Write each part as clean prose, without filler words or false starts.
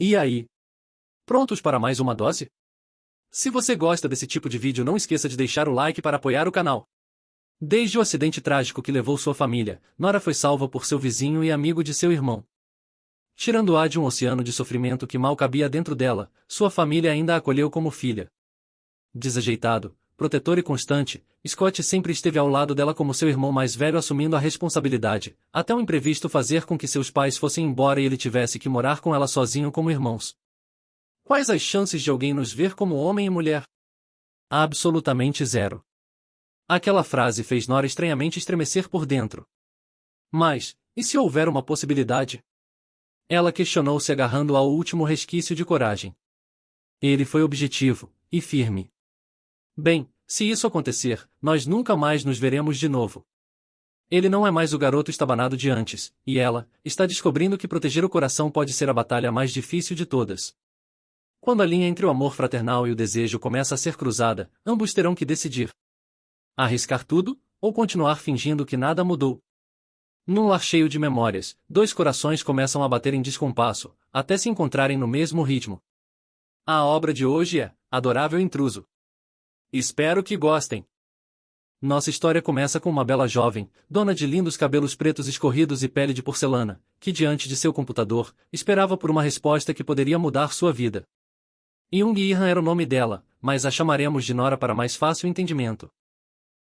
E aí? Prontos para mais uma dose? Se você gosta desse tipo de vídeo, não esqueça de deixar o like para apoiar o canal. Desde o acidente trágico que levou sua família, Nora foi salva por seu vizinho e amigo de seu irmão. Tirando-a de um oceano de sofrimento que mal cabia dentro dela, sua família ainda a acolheu como filha. Desajeitado, protetor e constante, Scott sempre esteve ao lado dela como seu irmão mais velho, assumindo a responsabilidade, até um imprevisto fazer com que seus pais fossem embora e ele tivesse que morar com ela sozinho como irmãos. Quais as chances de alguém nos ver como homem e mulher? Absolutamente zero. Aquela frase fez Nora estranhamente estremecer por dentro. Mas, e se houver uma possibilidade? Ela questionou-se, agarrando ao último resquício de coragem. Ele foi objetivo e firme. Bem, se isso acontecer, nós nunca mais nos veremos de novo. Ele não é mais o garoto estabanado de antes, e ela está descobrindo que proteger o coração pode ser a batalha mais difícil de todas. Quando a linha entre o amor fraternal e o desejo começa a ser cruzada, ambos terão que decidir: arriscar tudo, ou continuar fingindo que nada mudou. Num lar cheio de memórias, dois corações começam a bater em descompasso, até se encontrarem no mesmo ritmo. A obra de hoje é Adorável Intruso. Espero que gostem. Nossa história começa com uma bela jovem, dona de lindos cabelos pretos escorridos e pele de porcelana, que diante de seu computador, esperava por uma resposta que poderia mudar sua vida. Jung-Ihan era o nome dela, mas a chamaremos de Nora para mais fácil entendimento.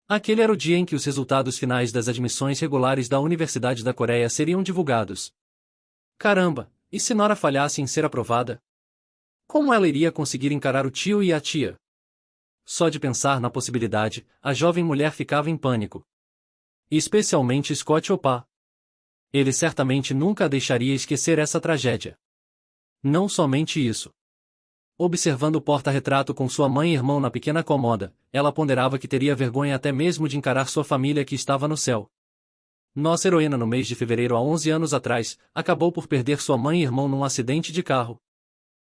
Aquele era o dia em que os resultados finais das admissões regulares da Universidade da Coreia seriam divulgados. Caramba, e se Nora falhasse em ser aprovada? Como ela iria conseguir encarar o tio e a tia? Só de pensar na possibilidade, a jovem mulher ficava em pânico. Especialmente Scott Opa. Ele certamente nunca a deixaria esquecer essa tragédia. Não somente isso. Observando o porta-retrato com sua mãe e irmão na pequena cômoda, ela ponderava que teria vergonha até mesmo de encarar sua família que estava no céu. Nossa heroína, no mês de fevereiro há 11 anos atrás, acabou por perder sua mãe e irmão num acidente de carro.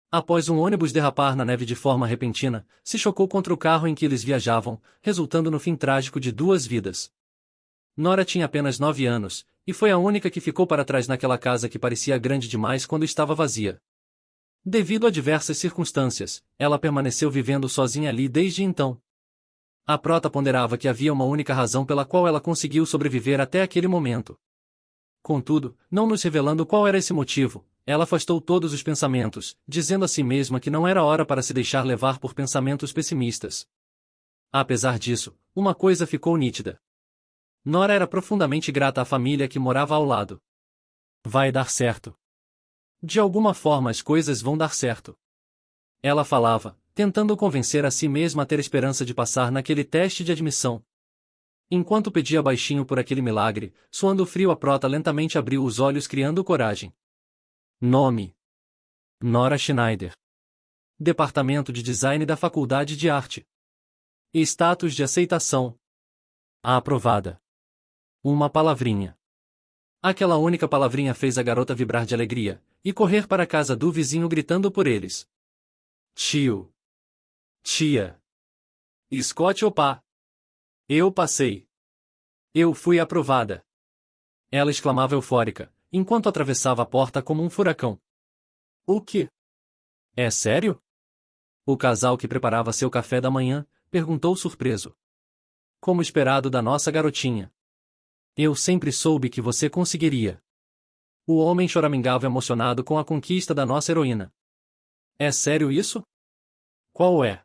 Após um ônibus derrapar na neve de forma repentina, se chocou contra o carro em que eles viajavam, resultando no fim trágico de duas vidas. Nora tinha apenas 9 anos, e foi a única que ficou para trás naquela casa que parecia grande demais quando estava vazia. Devido a diversas circunstâncias, ela permaneceu vivendo sozinha ali desde então. A prota ponderava que havia uma única razão pela qual ela conseguiu sobreviver até aquele momento. Contudo, não nos revelando qual era esse motivo, ela afastou todos os pensamentos, dizendo a si mesma que não era hora para se deixar levar por pensamentos pessimistas. Apesar disso, uma coisa ficou nítida. Nora era profundamente grata à família que morava ao lado. Vai dar certo. De alguma forma as coisas vão dar certo. Ela falava, tentando convencer a si mesma a ter esperança de passar naquele teste de admissão. Enquanto pedia baixinho por aquele milagre, suando frio, a prota lentamente abriu os olhos, criando coragem. Nome: Nora Schneider. Departamento de Design da Faculdade de Arte. Status de aceitação: aprovada. Uma palavrinha. Aquela única palavrinha fez a garota vibrar de alegria, e correr para a casa do vizinho gritando por eles. Tio. Tia. Scott Opa. Eu passei. Eu fui aprovada. Ela exclamava eufórica, enquanto atravessava a porta como um furacão. O quê? É sério? O casal que preparava seu café da manhã, perguntou surpreso. Como esperado da nossa garotinha. Eu sempre soube que você conseguiria. O homem choramingava emocionado com a conquista da nossa heroína. É sério isso? Qual é?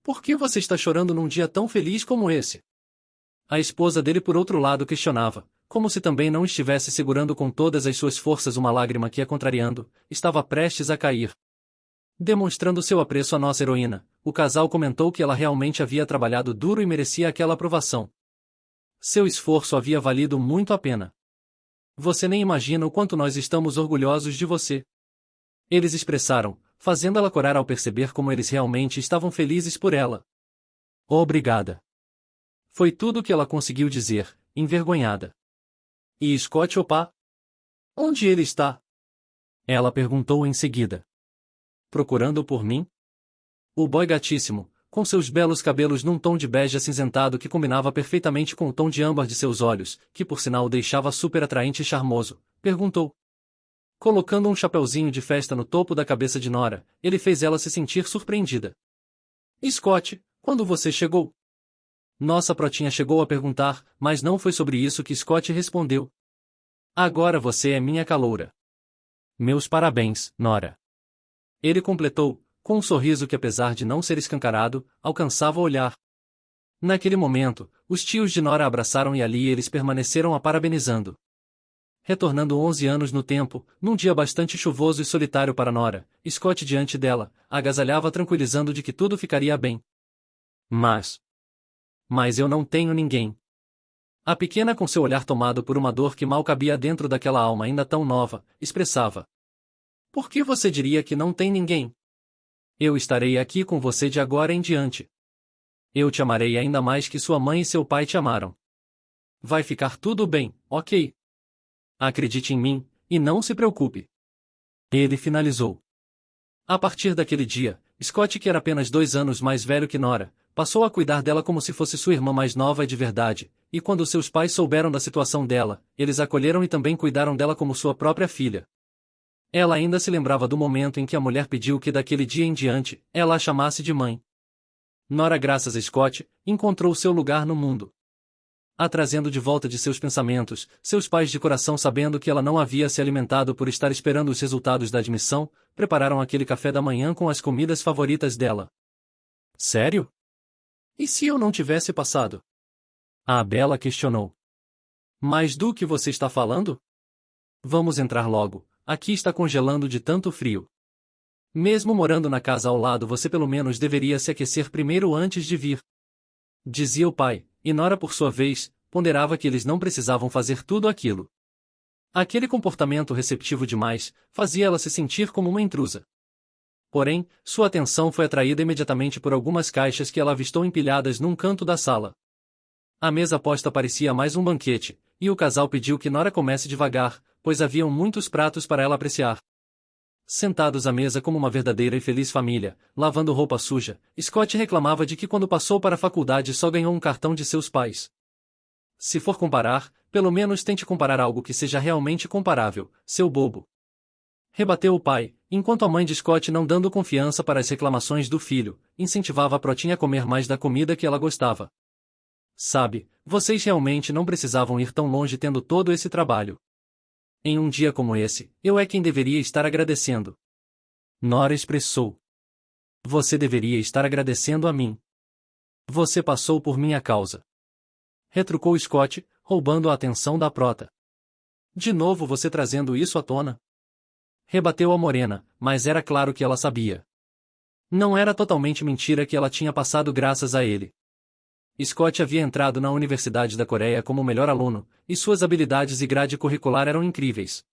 Por que você está chorando num dia tão feliz como esse? A esposa dele, por outro lado, questionava, como se também não estivesse segurando com todas as suas forças uma lágrima que, a contrariando, estava prestes a cair. Demonstrando seu apreço à nossa heroína, o casal comentou que ela realmente havia trabalhado duro e merecia aquela aprovação. Seu esforço havia valido muito a pena. Você nem imagina o quanto nós estamos orgulhosos de você. Eles expressaram, fazendo ela corar ao perceber como eles realmente estavam felizes por ela. Obrigada. Foi tudo o que ela conseguiu dizer, envergonhada. E Scott Opa? Onde ele está? Ela perguntou em seguida. Procurando por mim? O boy gatíssimo, com seus belos cabelos num tom de bege acinzentado que combinava perfeitamente com o tom de âmbar de seus olhos, que por sinal o deixava super atraente e charmoso, perguntou. Colocando um chapeuzinho de festa no topo da cabeça de Nora, ele fez ela se sentir surpreendida. Scott, quando você chegou? Nossa protinha chegou a perguntar, mas não foi sobre isso que Scott respondeu. Agora você é minha caloura. Meus parabéns, Nora. Ele completou, com um sorriso que apesar de não ser escancarado, alcançava o olhar. Naquele momento, os tios de Nora abraçaram e ali eles permaneceram a parabenizando. Retornando 11 anos no tempo, num dia bastante chuvoso e solitário para Nora, Scott diante dela, agasalhava tranquilizando de que tudo ficaria bem. Mas eu não tenho ninguém. A pequena com seu olhar tomado por uma dor que mal cabia dentro daquela alma ainda tão nova, expressava. Por que você diria que não tem ninguém? Eu estarei aqui com você de agora em diante. Eu te amarei ainda mais que sua mãe e seu pai te amaram. Vai ficar tudo bem, ok? Acredite em mim, e não se preocupe. Ele finalizou. A partir daquele dia, Scott, que era apenas 2 anos mais velho que Nora, passou a cuidar dela como se fosse sua irmã mais nova e de verdade, e quando seus pais souberam da situação dela, eles a acolheram e também cuidaram dela como sua própria filha. Ela ainda se lembrava do momento em que a mulher pediu que daquele dia em diante, ela a chamasse de mãe. Nora, graças a Scott, encontrou seu lugar no mundo. A trazendo de volta de seus pensamentos, seus pais de coração sabendo que ela não havia se alimentado por estar esperando os resultados da admissão, prepararam aquele café da manhã com as comidas favoritas dela. Sério? E se eu não tivesse passado? A Bella questionou. Mas do que você está falando? Vamos entrar logo, aqui está congelando de tanto frio. Mesmo morando na casa ao lado você pelo menos deveria se aquecer primeiro antes de vir. Dizia o pai, e Nora por sua vez, ponderava que eles não precisavam fazer tudo aquilo. Aquele comportamento receptivo demais, fazia ela se sentir como uma intrusa. Porém, sua atenção foi atraída imediatamente por algumas caixas que ela avistou empilhadas num canto da sala. A mesa posta parecia mais um banquete, e o casal pediu que Nora comece devagar, pois haviam muitos pratos para ela apreciar. Sentados à mesa como uma verdadeira e feliz família, lavando roupa suja, Scott reclamava de que quando passou para a faculdade só ganhou um cartão de seus pais. Se for comparar, pelo menos tente comparar algo que seja realmente comparável, seu bobo. Rebateu o pai, enquanto a mãe de Scott, não dando confiança para as reclamações do filho, incentivava a protinha a comer mais da comida que ela gostava. Sabe, vocês realmente não precisavam ir tão longe tendo todo esse trabalho. Em um dia como esse, eu é quem deveria estar agradecendo. Nora expressou. Você deveria estar agradecendo a mim. Você passou por minha causa. Retrucou Scott, roubando a atenção da prota. De novo você trazendo isso à tona? Rebateu a morena, mas era claro que ela sabia. Não era totalmente mentira que ela tinha passado graças a ele. Scott havia entrado na Universidade da Coreia como o melhor aluno, e suas habilidades e grade curricular eram incríveis.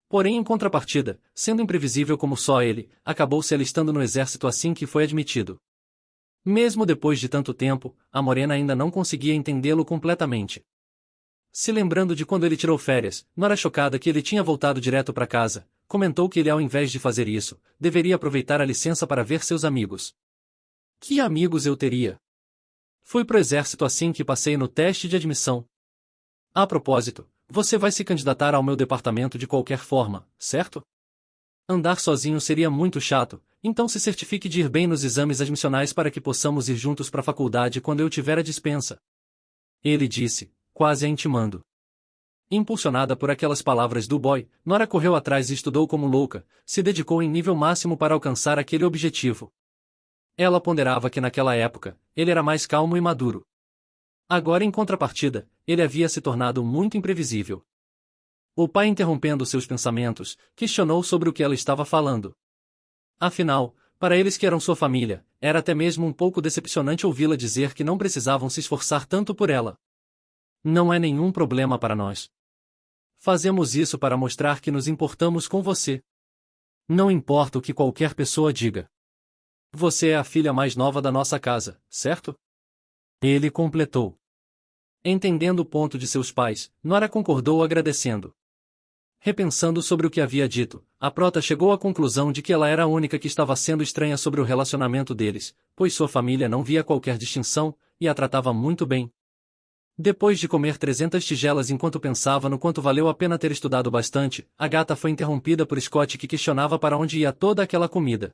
Porém, em contrapartida, sendo imprevisível como só ele, acabou se alistando no exército assim que foi admitido. Mesmo depois de tanto tempo, a morena ainda não conseguia entendê-lo completamente. Se lembrando de quando ele tirou férias, Nora, chocada que ele tinha voltado direto para casa, comentou que ele, ao invés de fazer isso, deveria aproveitar a licença para ver seus amigos. Que amigos eu teria? Fui pro exército assim que passei no teste de admissão. A propósito, você vai se candidatar ao meu departamento de qualquer forma, certo? Andar sozinho seria muito chato, então se certifique de ir bem nos exames admissionais para que possamos ir juntos para a faculdade quando eu tiver a dispensa. Ele disse, quase a intimando. Impulsionada por aquelas palavras do boy, Nora correu atrás e estudou como louca, se dedicou em nível máximo para alcançar aquele objetivo. Ela ponderava que naquela época, ele era mais calmo e maduro. Agora, em contrapartida, ele havia se tornado muito imprevisível. O pai, interrompendo seus pensamentos, questionou sobre o que ela estava falando. Afinal, para eles que eram sua família, era até mesmo um pouco decepcionante ouvi-la dizer que não precisavam se esforçar tanto por ela. Não é nenhum problema para nós. Fazemos isso para mostrar que nos importamos com você. Não importa o que qualquer pessoa diga. Você é a filha mais nova da nossa casa, certo? Ele completou. Entendendo o ponto de seus pais, Nora concordou agradecendo. Repensando sobre o que havia dito, a prota chegou à conclusão de que ela era a única que estava sendo estranha sobre o relacionamento deles, pois sua família não via qualquer distinção, e a tratava muito bem. Depois de comer 300 tigelas enquanto pensava no quanto valeu a pena ter estudado bastante, a gata foi interrompida por Scott que questionava para onde ia toda aquela comida.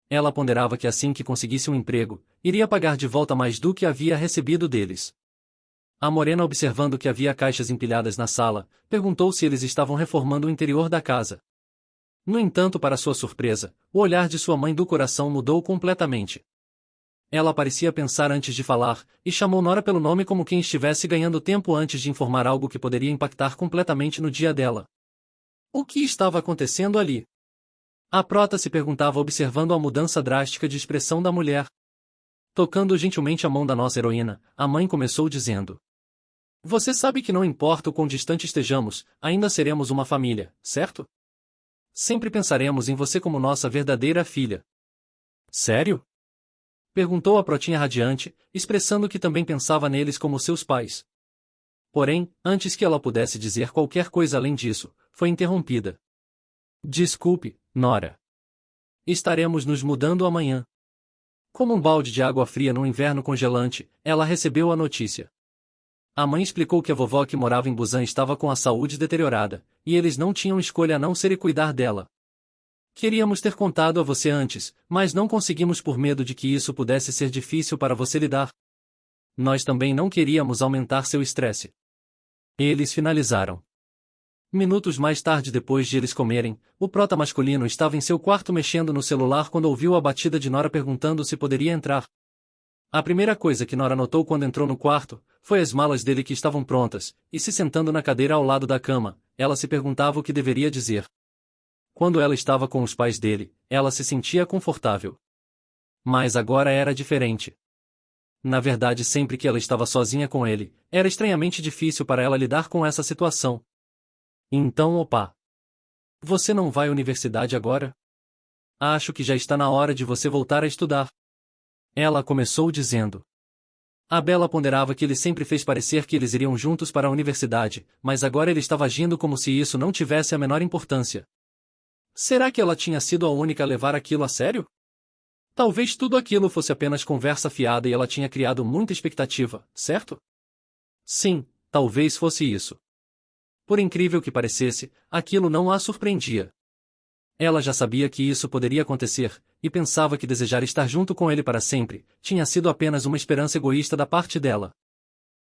Ela ponderava que assim que conseguisse um emprego, iria pagar de volta mais do que havia recebido deles. A morena, observando que havia caixas empilhadas na sala, perguntou se eles estavam reformando o interior da casa. No entanto, para sua surpresa, o olhar de sua mãe do coração mudou completamente. Ela parecia pensar antes de falar, e chamou Nora pelo nome como quem estivesse ganhando tempo antes de informar algo que poderia impactar completamente no dia dela. O que estava acontecendo ali? A prota se perguntava observando a mudança drástica de expressão da mulher. Tocando gentilmente a mão da nossa heroína, a mãe começou dizendo: Você sabe que não importa o quão distante estejamos, ainda seremos uma família, certo? Sempre pensaremos em você como nossa verdadeira filha. Sério? Perguntou a protinha radiante, expressando que também pensava neles como seus pais. Porém, antes que ela pudesse dizer qualquer coisa além disso, foi interrompida. Desculpe, Nora. Estaremos nos mudando amanhã. Como um balde de água fria num inverno congelante, ela recebeu a notícia. A mãe explicou que a vovó que morava em Busan estava com a saúde deteriorada, e eles não tinham escolha a não ser ir cuidar dela. Queríamos ter contado a você antes, mas não conseguimos por medo de que isso pudesse ser difícil para você lidar. Nós também não queríamos aumentar seu estresse. Eles finalizaram. Minutos mais tarde, depois de eles comerem, o prota masculino estava em seu quarto mexendo no celular quando ouviu a batida de Nora perguntando se poderia entrar. A primeira coisa que Nora notou quando entrou no quarto, foi as malas dele que estavam prontas, e se sentando na cadeira ao lado da cama, ela se perguntava o que deveria dizer. Quando ela estava com os pais dele, ela se sentia confortável. Mas agora era diferente. Na verdade, sempre que ela estava sozinha com ele, era estranhamente difícil para ela lidar com essa situação. Então, opa! Você não vai à universidade agora? Acho que já está na hora de você voltar a estudar. Ela começou dizendo. A Bella ponderava que ele sempre fez parecer que eles iriam juntos para a universidade, mas agora ele estava agindo como se isso não tivesse a menor importância. Será que ela tinha sido a única a levar aquilo a sério? Talvez tudo aquilo fosse apenas conversa fiada e ela tinha criado muita expectativa, certo? Sim, talvez fosse isso. Por incrível que parecesse, aquilo não a surpreendia. Ela já sabia que isso poderia acontecer, e pensava que desejar estar junto com ele para sempre tinha sido apenas uma esperança egoísta da parte dela.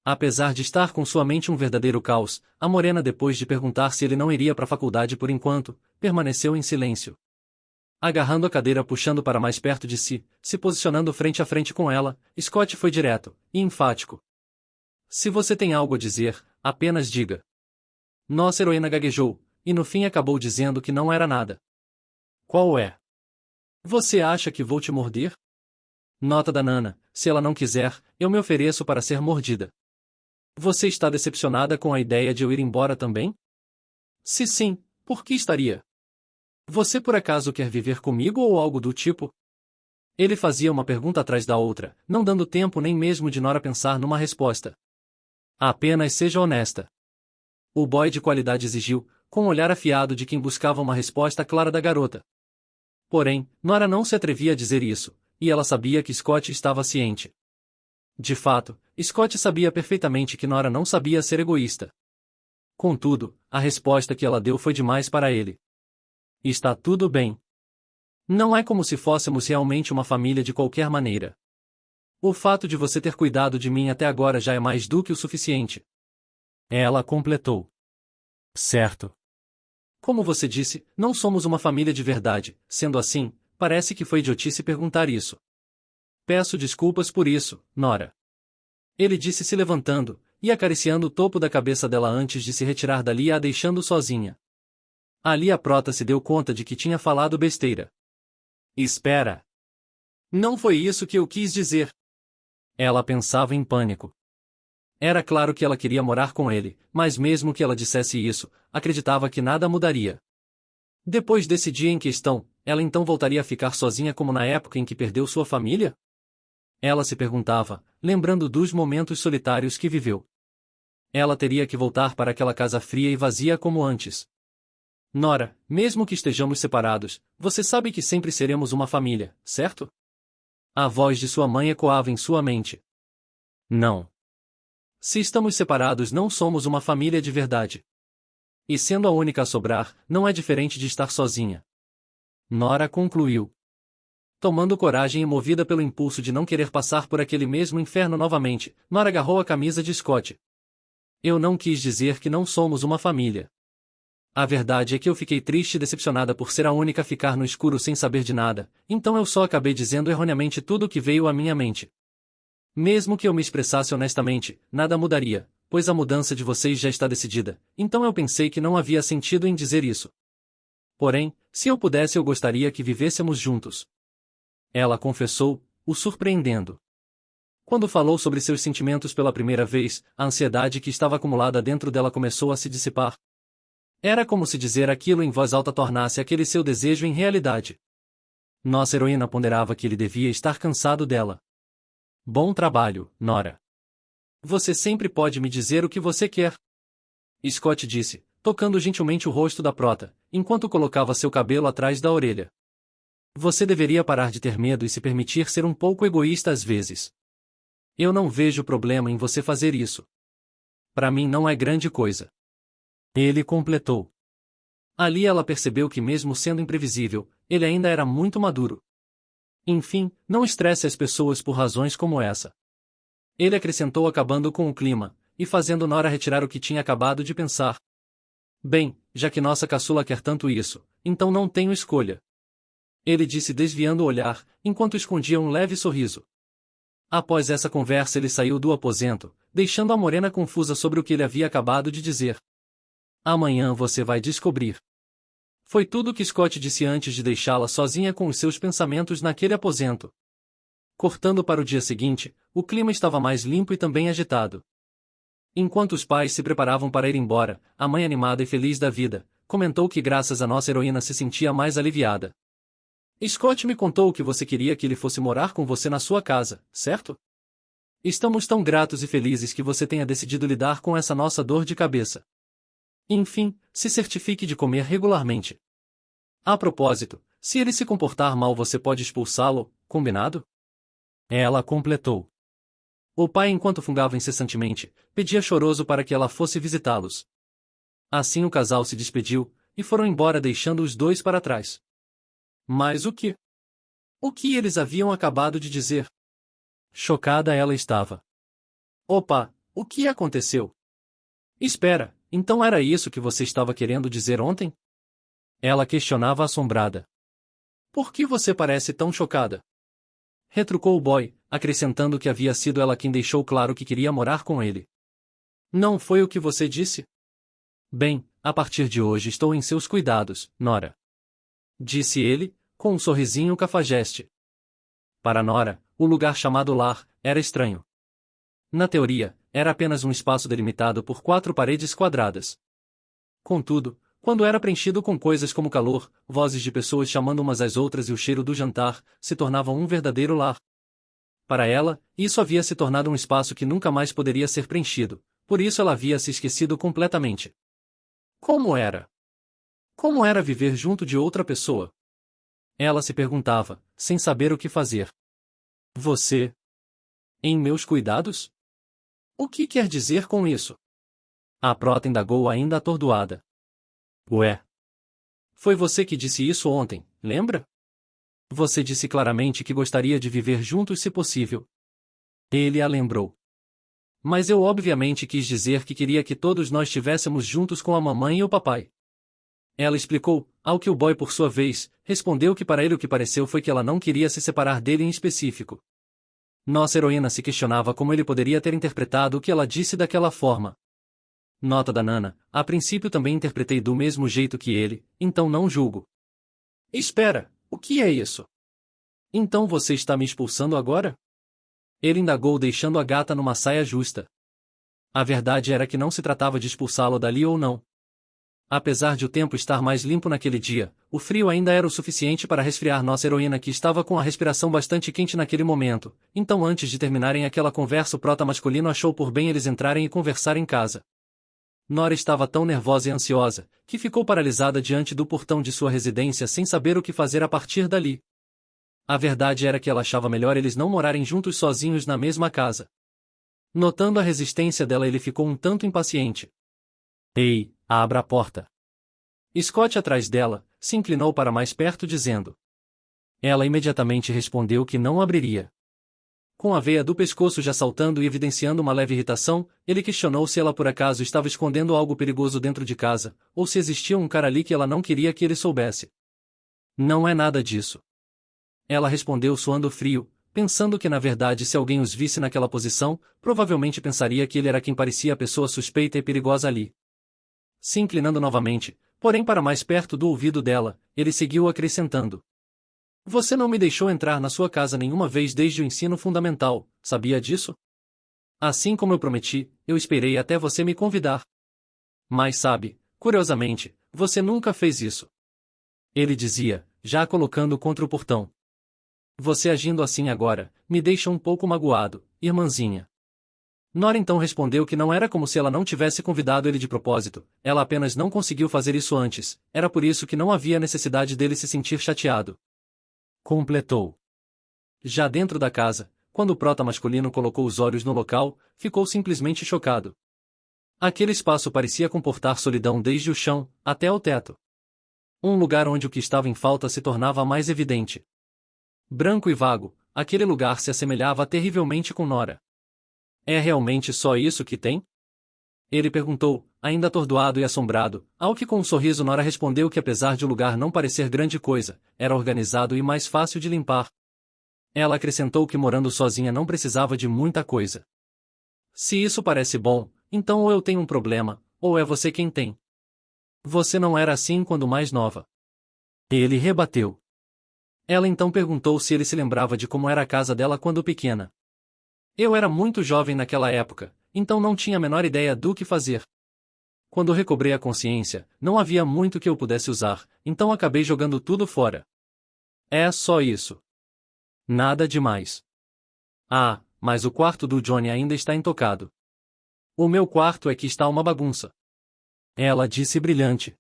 Apesar de estar com sua mente um verdadeiro caos, a morena, depois de perguntar se ele não iria para a faculdade por enquanto, permaneceu em silêncio. Agarrando a cadeira puxando para mais perto de si, se posicionando frente a frente com ela, Scott foi direto e enfático. Se você tem algo a dizer, apenas diga. Nossa heroína gaguejou, e no fim acabou dizendo que não era nada. Qual é? Você acha que vou te morder? Nota da Nana, se ela não quiser, eu me ofereço para ser mordida. Você está decepcionada com a ideia de eu ir embora também? Se sim, por que estaria? Você por acaso quer viver comigo ou algo do tipo? Ele fazia uma pergunta atrás da outra, não dando tempo nem mesmo de Nora pensar numa resposta. Apenas seja honesta. O boy de qualidade exigiu, com um olhar afiado de quem buscava uma resposta clara da garota. Porém, Nora não se atrevia a dizer isso, e ela sabia que Scott estava ciente. De fato, Scott sabia perfeitamente que Nora não sabia ser egoísta. Contudo, a resposta que ela deu foi demais para ele. Está tudo bem. Não é como se fôssemos realmente uma família de qualquer maneira. O fato de você ter cuidado de mim até agora já é mais do que o suficiente. Ela completou. Certo. Como você disse, não somos uma família de verdade, sendo assim, parece que foi idiotice perguntar isso. Peço desculpas por isso, Nora. Ele disse se levantando, e acariciando o topo da cabeça dela antes de se retirar dali e a deixando sozinha. Ali a prota se deu conta de que tinha falado besteira. Espera! Não foi isso que eu quis dizer. Ela pensava em pânico. Era claro que ela queria morar com ele, mas mesmo que ela dissesse isso, acreditava que nada mudaria. Depois desse dia em questão, ela então voltaria a ficar sozinha como na época em que perdeu sua família? Ela se perguntava, lembrando dos momentos solitários que viveu. Ela teria que voltar para aquela casa fria e vazia como antes. Nora, mesmo que estejamos separados, você sabe que sempre seremos uma família, certo? A voz de sua mãe ecoava em sua mente. Não. Se estamos separados, não somos uma família de verdade. E sendo a única a sobrar, não é diferente de estar sozinha. Nora concluiu. Tomando coragem e movida pelo impulso de não querer passar por aquele mesmo inferno novamente, Nora agarrou a camisa de Scott. Eu não quis dizer que não somos uma família. A verdade é que eu fiquei triste e decepcionada por ser a única a ficar no escuro sem saber de nada, então eu só acabei dizendo erroneamente tudo o que veio à minha mente. Mesmo que eu me expressasse honestamente, nada mudaria, pois a mudança de vocês já está decidida, então eu pensei que não havia sentido em dizer isso. Porém, se eu pudesse, eu gostaria que vivêssemos juntos. Ela confessou, o surpreendendo. Quando falou sobre seus sentimentos pela primeira vez, a ansiedade que estava acumulada dentro dela começou a se dissipar. Era como se dizer aquilo em voz alta tornasse aquele seu desejo em realidade. Nossa heroína ponderava que ele devia estar cansado dela. Bom trabalho, Nora. Você sempre pode me dizer o que você quer. Scott disse, tocando gentilmente o rosto da prota, enquanto colocava seu cabelo atrás da orelha. Você deveria parar de ter medo e se permitir ser um pouco egoísta às vezes. Eu não vejo problema em você fazer isso. Para mim não é grande coisa. Ele completou. Ali ela percebeu que mesmo sendo imprevisível, ele ainda era muito maduro. Enfim, não estresse as pessoas por razões como essa. Ele acrescentou acabando com o clima, e fazendo Nora retirar o que tinha acabado de pensar. Bem, já que nossa caçula quer tanto isso, então não tenho escolha. Ele disse desviando o olhar, enquanto escondia um leve sorriso. Após essa conversa ele saiu do aposento, deixando a morena confusa sobre o que ele havia acabado de dizer. Amanhã você vai descobrir. Foi tudo que Scott disse antes de deixá-la sozinha com os seus pensamentos naquele aposento. Cortando para o dia seguinte, o clima estava mais limpo e também agitado. Enquanto os pais se preparavam para ir embora, a mãe animada e feliz da vida, comentou que graças à nossa heroína se sentia mais aliviada. Scott me contou que você queria que ele fosse morar com você na sua casa, certo? Estamos tão gratos e felizes que você tenha decidido lidar com essa nossa dor de cabeça. Enfim, se certifique de comer regularmente. A propósito, se ele se comportar mal você pode expulsá-lo, combinado? Ela completou. O pai, enquanto fungava incessantemente, pedia choroso para que ela fosse visitá-los. Assim o casal se despediu, e foram embora deixando os dois para trás. Mas o que? O que eles haviam acabado de dizer? Chocada ela estava. Opa, o que aconteceu? Espera, então era isso que você estava querendo dizer ontem? Ela questionava assombrada. Por que você parece tão chocada? Retrucou o boy, acrescentando que havia sido ela quem deixou claro que queria morar com ele. Não foi o que você disse? Bem, a partir de hoje estou em seus cuidados, Nora. Disse ele, com um sorrisinho cafajeste. Para Nora, o lugar chamado lar era estranho. Na teoria, era apenas um espaço delimitado por 4 paredes quadradas. Contudo, quando era preenchido com coisas como calor, vozes de pessoas chamando umas às outras e o cheiro do jantar, se tornava um verdadeiro lar. Para ela, isso havia se tornado um espaço que nunca mais poderia ser preenchido, por isso ela havia se esquecido completamente. Como era? Como era viver junto de outra pessoa? Ela se perguntava, sem saber o que fazer. Você? Em meus cuidados? O que quer dizer com isso? A prota indagou ainda atordoada. Ué? Foi você que disse isso ontem, lembra? Você disse claramente que gostaria de viver juntos se possível. Ele a lembrou. Mas eu obviamente quis dizer que queria que todos nós estivéssemos juntos com a mamãe e o papai. Ela explicou, ao que o boy por sua vez, respondeu que para ele o que pareceu foi que ela não queria se separar dele em específico. Nossa heroína se questionava como ele poderia ter interpretado o que ela disse daquela forma. Nota da Nana, a princípio também interpretei do mesmo jeito que ele, então não julgo. Espera, o que é isso? Então você está me expulsando agora? Ele indagou deixando a gata numa saia justa. A verdade era que não se tratava de expulsá-lo dali ou não. Apesar de o tempo estar mais limpo naquele dia, o frio ainda era o suficiente para resfriar nossa heroína que estava com a respiração bastante quente naquele momento, então antes de terminarem aquela conversa o prota masculino achou por bem eles entrarem e conversar em casa. Nora estava tão nervosa e ansiosa, que ficou paralisada diante do portão de sua residência sem saber o que fazer a partir dali. A verdade era que ela achava melhor eles não morarem juntos sozinhos na mesma casa. Notando a resistência dela, ele ficou um tanto impaciente. Ei, abra a porta. Scott, atrás dela, se inclinou para mais perto dizendo. Ela imediatamente respondeu que não abriria. Com a veia do pescoço já saltando e evidenciando uma leve irritação, ele questionou se ela por acaso estava escondendo algo perigoso dentro de casa, ou se existia um cara ali que ela não queria que ele soubesse. Não é nada disso. Ela respondeu suando frio, pensando que na verdade se alguém os visse naquela posição, provavelmente pensaria que ele era quem parecia a pessoa suspeita e perigosa ali. Se inclinando novamente, porém para mais perto do ouvido dela, ele seguiu acrescentando. Você não me deixou entrar na sua casa nenhuma vez desde o ensino fundamental, sabia disso? Assim como eu prometi, eu esperei até você me convidar. Mas sabe, curiosamente, você nunca fez isso. Ele dizia, já a colocando contra o portão. Você agindo assim agora, me deixa um pouco magoado, irmãzinha. Nora então respondeu que não era como se ela não tivesse convidado ele de propósito, ela apenas não conseguiu fazer isso antes, era por isso que não havia necessidade dele se sentir chateado. Completou. Já dentro da casa, quando o prota masculino colocou os olhos no local, ficou simplesmente chocado. Aquele espaço parecia comportar solidão desde o chão até o teto. Um lugar onde o que estava em falta se tornava mais evidente. Branco e vago, aquele lugar se assemelhava terrivelmente com Nora. É realmente só isso que tem? Ele perguntou, ainda atordoado e assombrado, ao que com um sorriso Nora respondeu que apesar de o lugar não parecer grande coisa, era organizado e mais fácil de limpar. Ela acrescentou que morando sozinha não precisava de muita coisa. Se isso parece bom, então ou eu tenho um problema, ou é você quem tem. Você não era assim quando mais nova. Ele rebateu. Ela então perguntou se ele se lembrava de como era a casa dela quando pequena. Eu era muito jovem naquela época, então não tinha a menor ideia do que fazer. Quando recobrei a consciência, não havia muito que eu pudesse usar, então acabei jogando tudo fora. É só isso. Nada demais. Ah, mas o quarto do Johnny ainda está intocado. O meu quarto é que está uma bagunça. Ela disse brilhante.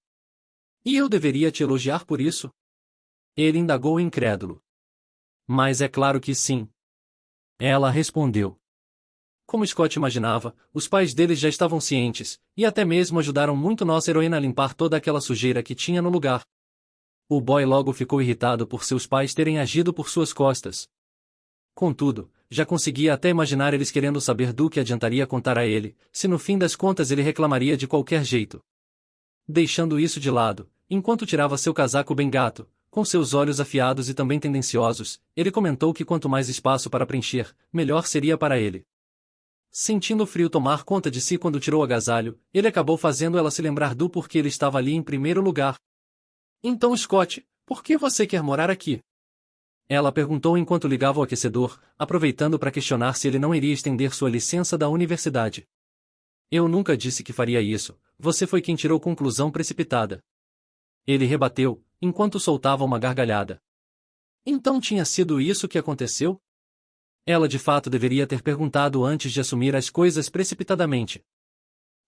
E eu deveria te elogiar por isso? Ele indagou incrédulo. Mas é claro que sim. Ela respondeu. Como Scott imaginava, os pais deles já estavam cientes, e até mesmo ajudaram muito nossa heroína a limpar toda aquela sujeira que tinha no lugar. O boy logo ficou irritado por seus pais terem agido por suas costas. Contudo, já conseguia até imaginar eles querendo saber do que adiantaria contar a ele, se no fim das contas ele reclamaria de qualquer jeito. Deixando isso de lado, enquanto tirava seu casaco bem gato, com seus olhos afiados e também tendenciosos, ele comentou que quanto mais espaço para preencher, melhor seria para ele. Sentindo o frio tomar conta de si quando tirou o agasalho, ele acabou fazendo ela se lembrar do porquê ele estava ali em primeiro lugar. Então Scott, por que você quer morar aqui? Ela perguntou enquanto ligava o aquecedor, aproveitando para questionar se ele não iria estender sua licença da universidade. Eu nunca disse que faria isso, você foi quem tirou conclusão precipitada. Ele rebateu, enquanto soltava uma gargalhada. Então tinha sido isso que aconteceu? Ela de fato deveria ter perguntado antes de assumir as coisas precipitadamente.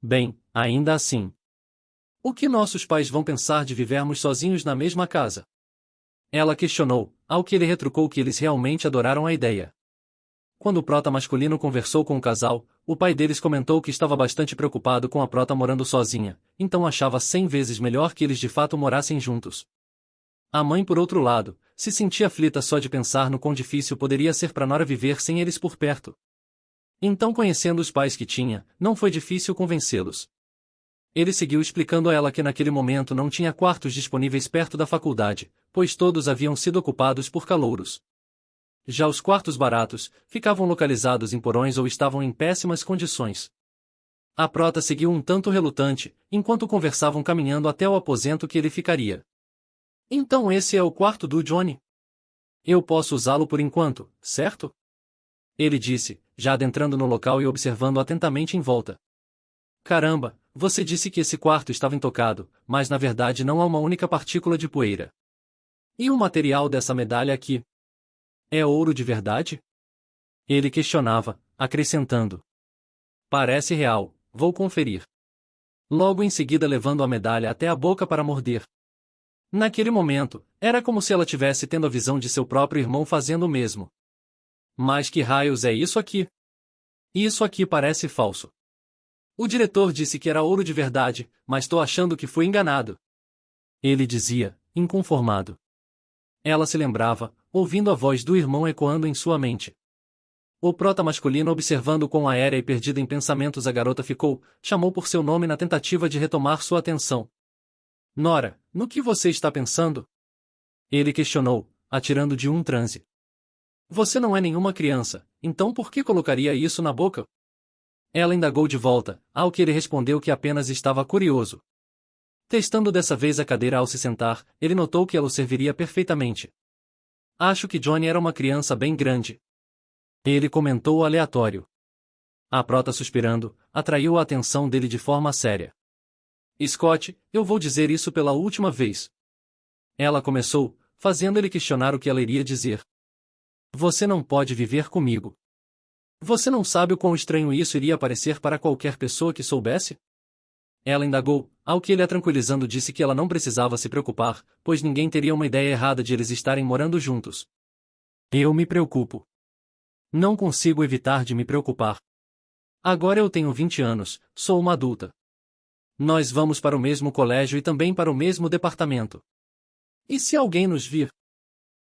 Bem, ainda assim. O que nossos pais vão pensar de vivermos sozinhos na mesma casa? Ela questionou, ao que ele retrucou que eles realmente adoraram a ideia. Quando o prota masculino conversou com o casal, o pai deles comentou que estava bastante preocupado com a prota morando sozinha, então achava 100 vezes melhor que eles de fato morassem juntos. A mãe, por outro lado, se sentia aflita só de pensar no quão difícil poderia ser para Nora viver sem eles por perto. Então, conhecendo os pais que tinha, não foi difícil convencê-los. Ele seguiu explicando a ela que naquele momento não tinha quartos disponíveis perto da faculdade, pois todos haviam sido ocupados por calouros. Já os quartos baratos, ficavam localizados em porões ou estavam em péssimas condições. A prota seguiu um tanto relutante, enquanto conversavam caminhando até o aposento que ele ficaria. Então esse é o quarto do Johnny? Eu posso usá-lo por enquanto, certo? Ele disse, já adentrando no local e observando atentamente em volta. Caramba, você disse que esse quarto estava intocado, mas na verdade não há uma única partícula de poeira. E o material dessa medalha aqui? É ouro de verdade? Ele questionava, acrescentando. Parece real, vou conferir. Logo em seguida levando a medalha até a boca para morder. Naquele momento, era como se ela tivesse tendo a visão de seu próprio irmão fazendo o mesmo. Mas que raios é isso aqui? Isso aqui parece falso. O diretor disse que era ouro de verdade, mas tô achando que fui enganado. Ele dizia, inconformado. Ela se lembrava, ouvindo a voz do irmão ecoando em sua mente. O prota masculino observando quão aérea e perdida em pensamentos a garota ficou, chamou por seu nome na tentativa de retomar sua atenção. Nora, no que você está pensando? Ele questionou, atirando de um transe. Você não é nenhuma criança, então por que colocaria isso na boca? Ela indagou de volta, ao que ele respondeu que apenas estava curioso. Testando dessa vez a cadeira ao se sentar, ele notou que ela o serviria perfeitamente. Acho que Johnny era uma criança bem grande. Ele comentou aleatório. A prota suspirando, atraiu a atenção dele de forma séria. Scott, eu vou dizer isso pela última vez. Ela começou, fazendo ele questionar o que ela iria dizer. Você não pode viver comigo. Você não sabe o quão estranho isso iria parecer para qualquer pessoa que soubesse? Ela indagou, ao que ele a tranquilizando disse que ela não precisava se preocupar, pois ninguém teria uma ideia errada de eles estarem morando juntos. Eu me preocupo. Não consigo evitar de me preocupar. Agora eu tenho 20 anos, sou uma adulta. Nós vamos para o mesmo colégio e também para o mesmo departamento. E se alguém nos vir?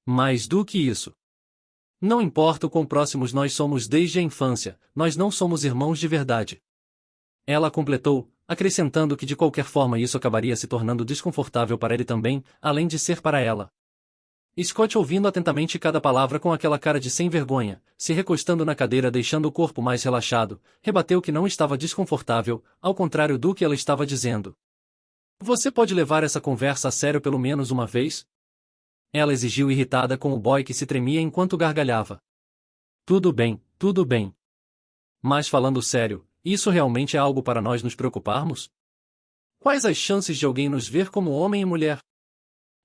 Mais do que isso. Não importa o quão próximos nós somos desde a infância, nós não somos irmãos de verdade. Ela completou, acrescentando que de qualquer forma isso acabaria se tornando desconfortável para ele também, além de ser para ela. Scott ouvindo atentamente cada palavra com aquela cara de sem vergonha, se recostando na cadeira deixando o corpo mais relaxado, rebateu que não estava desconfortável, ao contrário do que ela estava dizendo. Você pode levar essa conversa a sério pelo menos uma vez? Ela exigiu irritada com o boy que se tremia enquanto gargalhava. Tudo bem, tudo bem. Mas falando sério, isso realmente é algo para nós nos preocuparmos? Quais as chances de alguém nos ver como homem e mulher?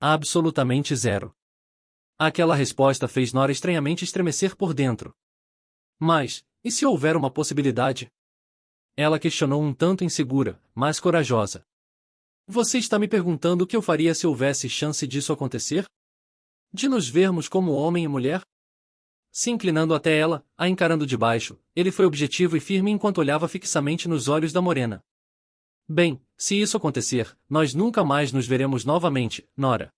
Absolutamente zero. Aquela resposta fez Nora estranhamente estremecer por dentro. Mas, e se houver uma possibilidade? Ela questionou um tanto insegura, mas corajosa. Você está me perguntando o que eu faria se houvesse chance disso acontecer? De nos vermos como homem e mulher? Se inclinando até ela, a encarando de baixo, ele foi objetivo e firme enquanto olhava fixamente nos olhos da morena. Bem, se isso acontecer, nós nunca mais nos veremos novamente, Nora.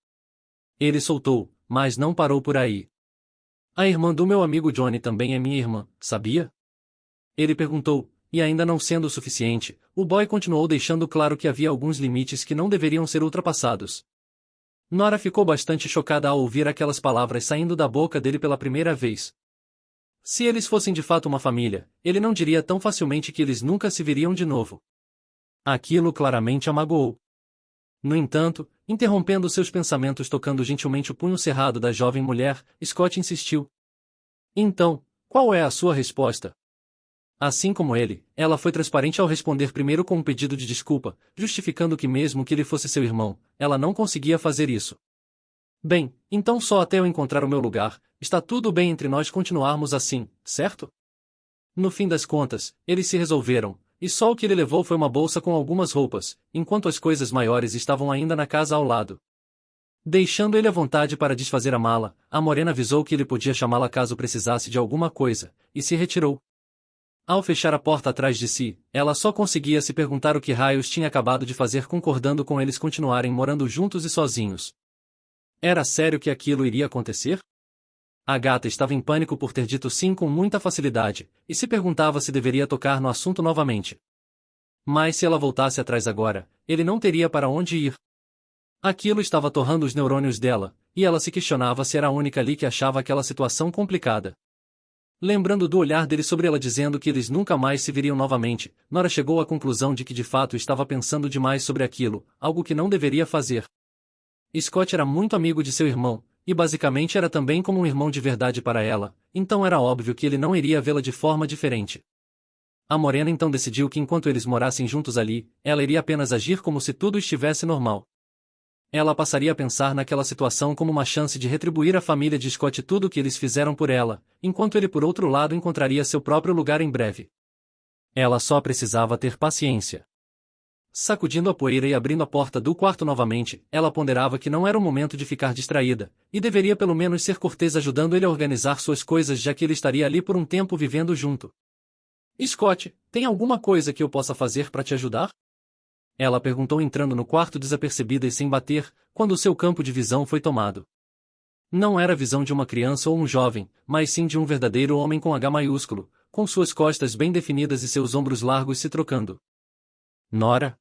Ele soltou, mas não parou por aí. A irmã do meu amigo Johnny também é minha irmã, sabia? Ele perguntou, e ainda não sendo o suficiente, o boy continuou deixando claro que havia alguns limites que não deveriam ser ultrapassados. Nora ficou bastante chocada ao ouvir aquelas palavras saindo da boca dele pela primeira vez. Se eles fossem de fato uma família, ele não diria tão facilmente que eles nunca se viriam de novo. Aquilo claramente a magoou. No entanto, interrompendo seus pensamentos tocando gentilmente o punho cerrado da jovem mulher, Scott insistiu. Então, qual é a sua resposta? Assim como ele, ela foi transparente ao responder primeiro com um pedido de desculpa, justificando que mesmo que ele fosse seu irmão, ela não conseguia fazer isso. Bem, então só até eu encontrar o meu lugar, está tudo bem entre nós continuarmos assim, certo? No fim das contas, eles se resolveram, e só o que ele levou foi uma bolsa com algumas roupas, enquanto as coisas maiores estavam ainda na casa ao lado. Deixando ele à vontade para desfazer a mala, a morena avisou que ele podia chamá-la caso precisasse de alguma coisa, e se retirou. Ao fechar a porta atrás de si, ela só conseguia se perguntar o que raios tinha acabado de fazer concordando com eles continuarem morando juntos e sozinhos. Era sério que aquilo iria acontecer? A gata estava em pânico por ter dito sim com muita facilidade, e se perguntava se deveria tocar no assunto novamente. Mas se ela voltasse atrás agora, ele não teria para onde ir. Aquilo estava torrando os neurônios dela, e ela se questionava se era a única ali que achava aquela situação complicada. Lembrando do olhar dele sobre ela dizendo que eles nunca mais se viriam novamente, Nora chegou à conclusão de que de fato estava pensando demais sobre aquilo, algo que não deveria fazer. Scott era muito amigo de seu irmão, e basicamente era também como um irmão de verdade para ela, então era óbvio que ele não iria vê-la de forma diferente. A morena então decidiu que enquanto eles morassem juntos ali, ela iria apenas agir como se tudo estivesse normal. Ela passaria a pensar naquela situação como uma chance de retribuir à família de Scott tudo o que eles fizeram por ela, enquanto ele por outro lado encontraria seu próprio lugar em breve. Ela só precisava ter paciência. Sacudindo a poeira e abrindo a porta do quarto novamente, ela ponderava que não era o momento de ficar distraída, e deveria pelo menos ser cortês ajudando ele a organizar suas coisas já que ele estaria ali por um tempo vivendo junto. Scott, tem alguma coisa que eu possa fazer para te ajudar? Ela perguntou entrando no quarto desapercebida e sem bater, quando seu campo de visão foi tomado. Não era a visão de uma criança ou um jovem, mas sim de um verdadeiro homem com H maiúsculo, com suas costas bem definidas e seus ombros largos se trocando. Nora?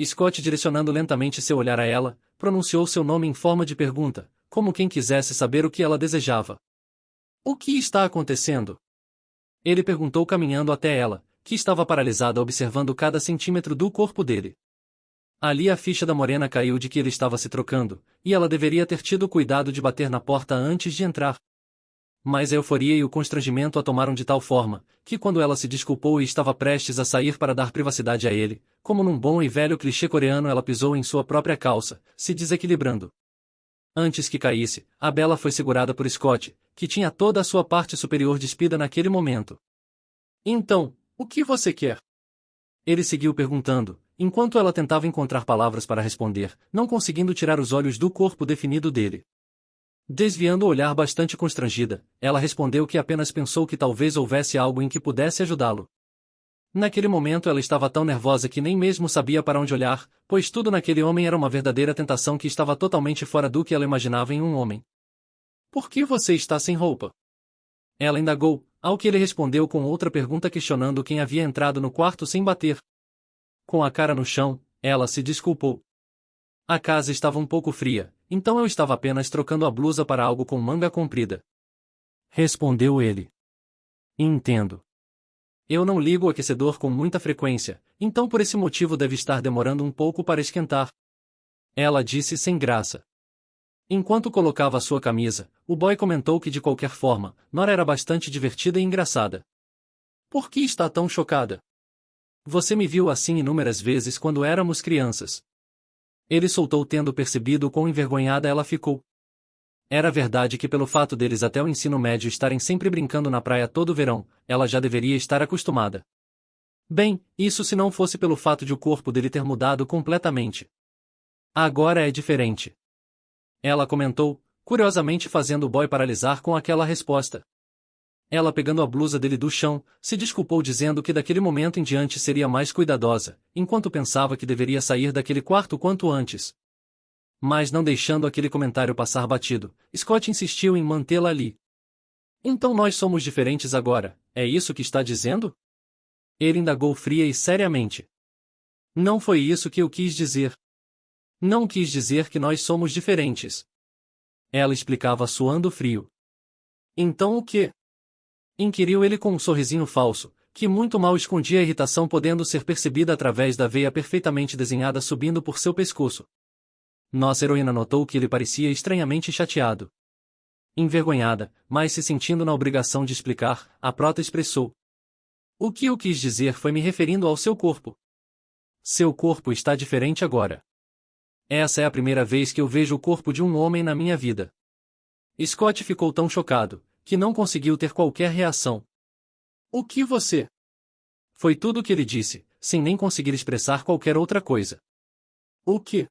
Scott, direcionando lentamente seu olhar a ela, pronunciou seu nome em forma de pergunta, como quem quisesse saber o que ela desejava. O que está acontecendo? Ele perguntou caminhando até ela, que estava paralisada observando cada centímetro do corpo dele. Ali a ficha da morena caiu de que ele estava se trocando, e ela deveria ter tido cuidado de bater na porta antes de entrar. Mas a euforia e o constrangimento a tomaram de tal forma, que quando ela se desculpou e estava prestes a sair para dar privacidade a ele, como num bom e velho clichê coreano, ela pisou em sua própria calça, se desequilibrando. Antes que caísse, a Bella foi segurada por Scott, que tinha toda a sua parte superior despida naquele momento. Então, o que você quer? Ele seguiu perguntando, enquanto ela tentava encontrar palavras para responder, não conseguindo tirar os olhos do corpo definido dele. Desviando o olhar bastante constrangida, ela respondeu que apenas pensou que talvez houvesse algo em que pudesse ajudá-lo. Naquele momento ela estava tão nervosa que nem mesmo sabia para onde olhar, pois tudo naquele homem era uma verdadeira tentação que estava totalmente fora do que ela imaginava em um homem. Por que você está sem roupa? Ela indagou, ao que ele respondeu com outra pergunta questionando quem havia entrado no quarto sem bater. Com a cara no chão, ela se desculpou. A casa estava um pouco fria, então eu estava apenas trocando a blusa para algo com manga comprida. Respondeu ele. Entendo. Eu não ligo o aquecedor com muita frequência, então por esse motivo deve estar demorando um pouco para esquentar. Ela disse sem graça. Enquanto colocava a sua camisa, o boy comentou que de qualquer forma, Nora era bastante divertida e engraçada. Por que está tão chocada? Você me viu assim inúmeras vezes quando éramos crianças. Ele soltou tendo percebido quão envergonhada ela ficou. Era verdade que pelo fato deles até o ensino médio estarem sempre brincando na praia todo verão, ela já deveria estar acostumada. Bem, isso se não fosse pelo fato de o corpo dele ter mudado completamente. Agora é diferente. Ela comentou, curiosamente fazendo o boy paralisar com aquela resposta. Ela pegando a blusa dele do chão, se desculpou dizendo que daquele momento em diante seria mais cuidadosa, enquanto pensava que deveria sair daquele quarto quanto antes. Mas não deixando aquele comentário passar batido, Scott insistiu em mantê-la ali. Então nós somos diferentes agora, é isso que está dizendo? Ele indagou fria e seriamente. Não foi isso que eu quis dizer. Não quis dizer que nós somos diferentes. Ela explicava suando frio. Então o quê? Inquiriu ele com um sorrisinho falso, que muito mal escondia a irritação podendo ser percebida através da veia perfeitamente desenhada subindo por seu pescoço. Nossa heroína notou que ele parecia estranhamente chateado. Envergonhada, mas se sentindo na obrigação de explicar, a prota expressou. O que eu quis dizer foi me referindo ao seu corpo. Seu corpo está diferente agora. Essa é a primeira vez que eu vejo o corpo de um homem na minha vida. Scott ficou tão chocado, que não conseguiu ter qualquer reação. O que você? Foi tudo o que ele disse, sem nem conseguir expressar qualquer outra coisa. O que?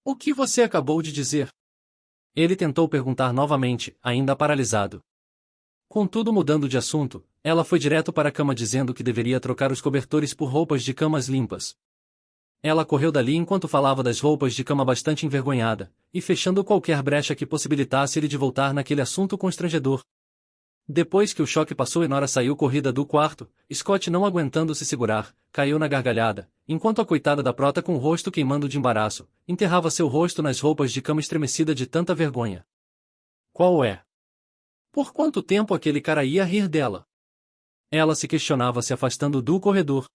O que você acabou de dizer? Ele tentou perguntar novamente, ainda paralisado. Contudo, mudando de assunto, ela foi direto para a cama dizendo que deveria trocar os cobertores por roupas de camas limpas. Ela correu dali enquanto falava das roupas de cama bastante envergonhada, e fechando qualquer brecha que possibilitasse ele de voltar naquele assunto constrangedor. Depois que o choque passou e Nora saiu corrida do quarto, Scott, não aguentando se segurar, caiu na gargalhada, enquanto a coitada da prota com o rosto queimando de embaraço, enterrava seu rosto nas roupas de cama estremecida de tanta vergonha. Qual é? Por quanto tempo aquele cara ia rir dela? Ela se questionava se afastando do corredor.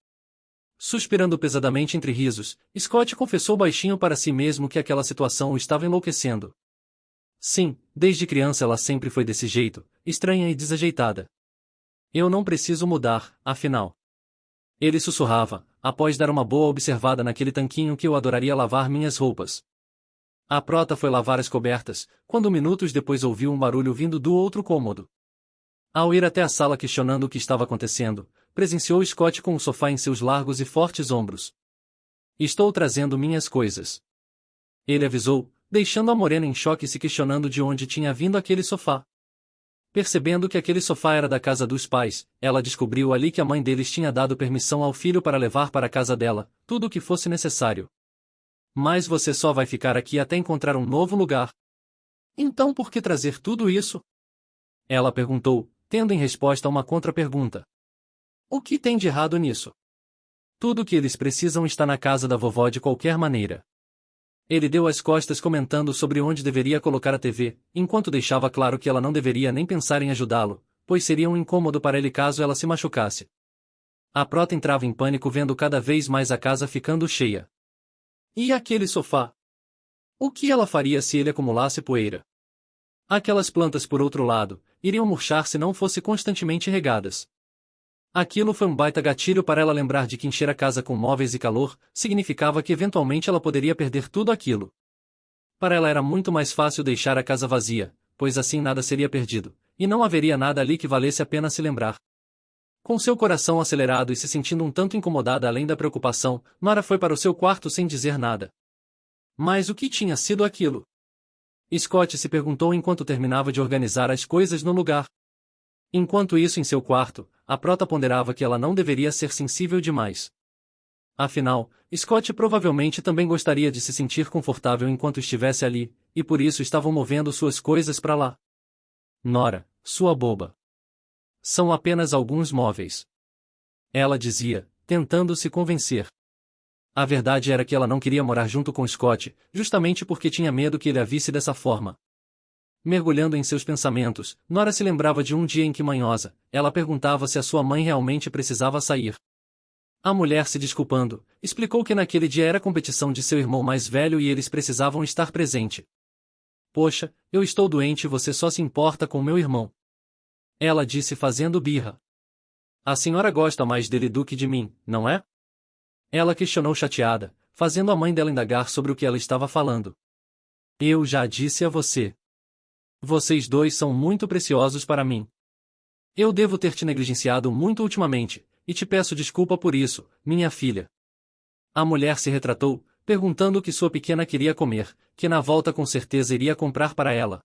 Suspirando pesadamente entre risos, Scott confessou baixinho para si mesmo que aquela situação o estava enlouquecendo. Sim, desde criança ela sempre foi desse jeito, estranha e desajeitada. Eu não preciso mudar, afinal. Ele sussurrava, após dar uma boa observada naquele tanquinho que eu adoraria lavar minhas roupas. A prota foi lavar as cobertas, quando minutos depois ouviu um barulho vindo do outro cômodo. Ao ir até a sala questionando o que estava acontecendo, presenciou Scott com o sofá em seus largos e fortes ombros. Estou trazendo minhas coisas. Ele avisou, deixando a morena em choque e se questionando de onde tinha vindo aquele sofá. Percebendo que aquele sofá era da casa dos pais, ela descobriu ali que a mãe deles tinha dado permissão ao filho para levar para a casa dela tudo o que fosse necessário. Mas você só vai ficar aqui até encontrar um novo lugar. Então por que trazer tudo isso? Ela perguntou, tendo em resposta uma contra-pergunta. O que tem de errado nisso? Tudo o que eles precisam está na casa da vovó de qualquer maneira. Ele deu as costas comentando sobre onde deveria colocar a TV, enquanto deixava claro que ela não deveria nem pensar em ajudá-lo, pois seria um incômodo para ele caso ela se machucasse. A prota entrava em pânico vendo cada vez mais a casa ficando cheia. E aquele sofá? O que ela faria se ele acumulasse poeira? Aquelas plantas, por outro lado, iriam murchar se não fossem constantemente regadas. Aquilo foi um baita gatilho para ela lembrar de que encher a casa com móveis e calor significava que eventualmente ela poderia perder tudo aquilo. Para ela era muito mais fácil deixar a casa vazia, pois assim nada seria perdido, e não haveria nada ali que valesse a pena se lembrar. Com seu coração acelerado e se sentindo um tanto incomodada além da preocupação, Nora foi para o seu quarto sem dizer nada. Mas o que tinha sido aquilo? Scott se perguntou enquanto terminava de organizar as coisas no lugar. Enquanto isso, em seu quarto, a prota ponderava que ela não deveria ser sensível demais. Afinal, Scott provavelmente também gostaria de se sentir confortável enquanto estivesse ali, e por isso estavam movendo suas coisas para lá. Nora, sua boba. São apenas alguns móveis. Ela dizia, tentando se convencer. A verdade era que ela não queria morar junto com Scott, justamente porque tinha medo que ele a visse dessa forma. Mergulhando em seus pensamentos, Nora se lembrava de um dia em que, manhosa, ela perguntava se a sua mãe realmente precisava sair. A mulher, se desculpando, explicou que naquele dia era competição de seu irmão mais velho e eles precisavam estar presente. Poxa, eu estou doente e você só se importa com meu irmão. Ela disse fazendo birra. A senhora gosta mais dele do que de mim, não é? Ela questionou chateada, fazendo a mãe dela indagar sobre o que ela estava falando. Eu já disse a você. Vocês dois são muito preciosos para mim. Eu devo ter te negligenciado muito ultimamente, e te peço desculpa por isso, minha filha. A mulher se retratou, perguntando o que sua pequena queria comer, que na volta com certeza iria comprar para ela.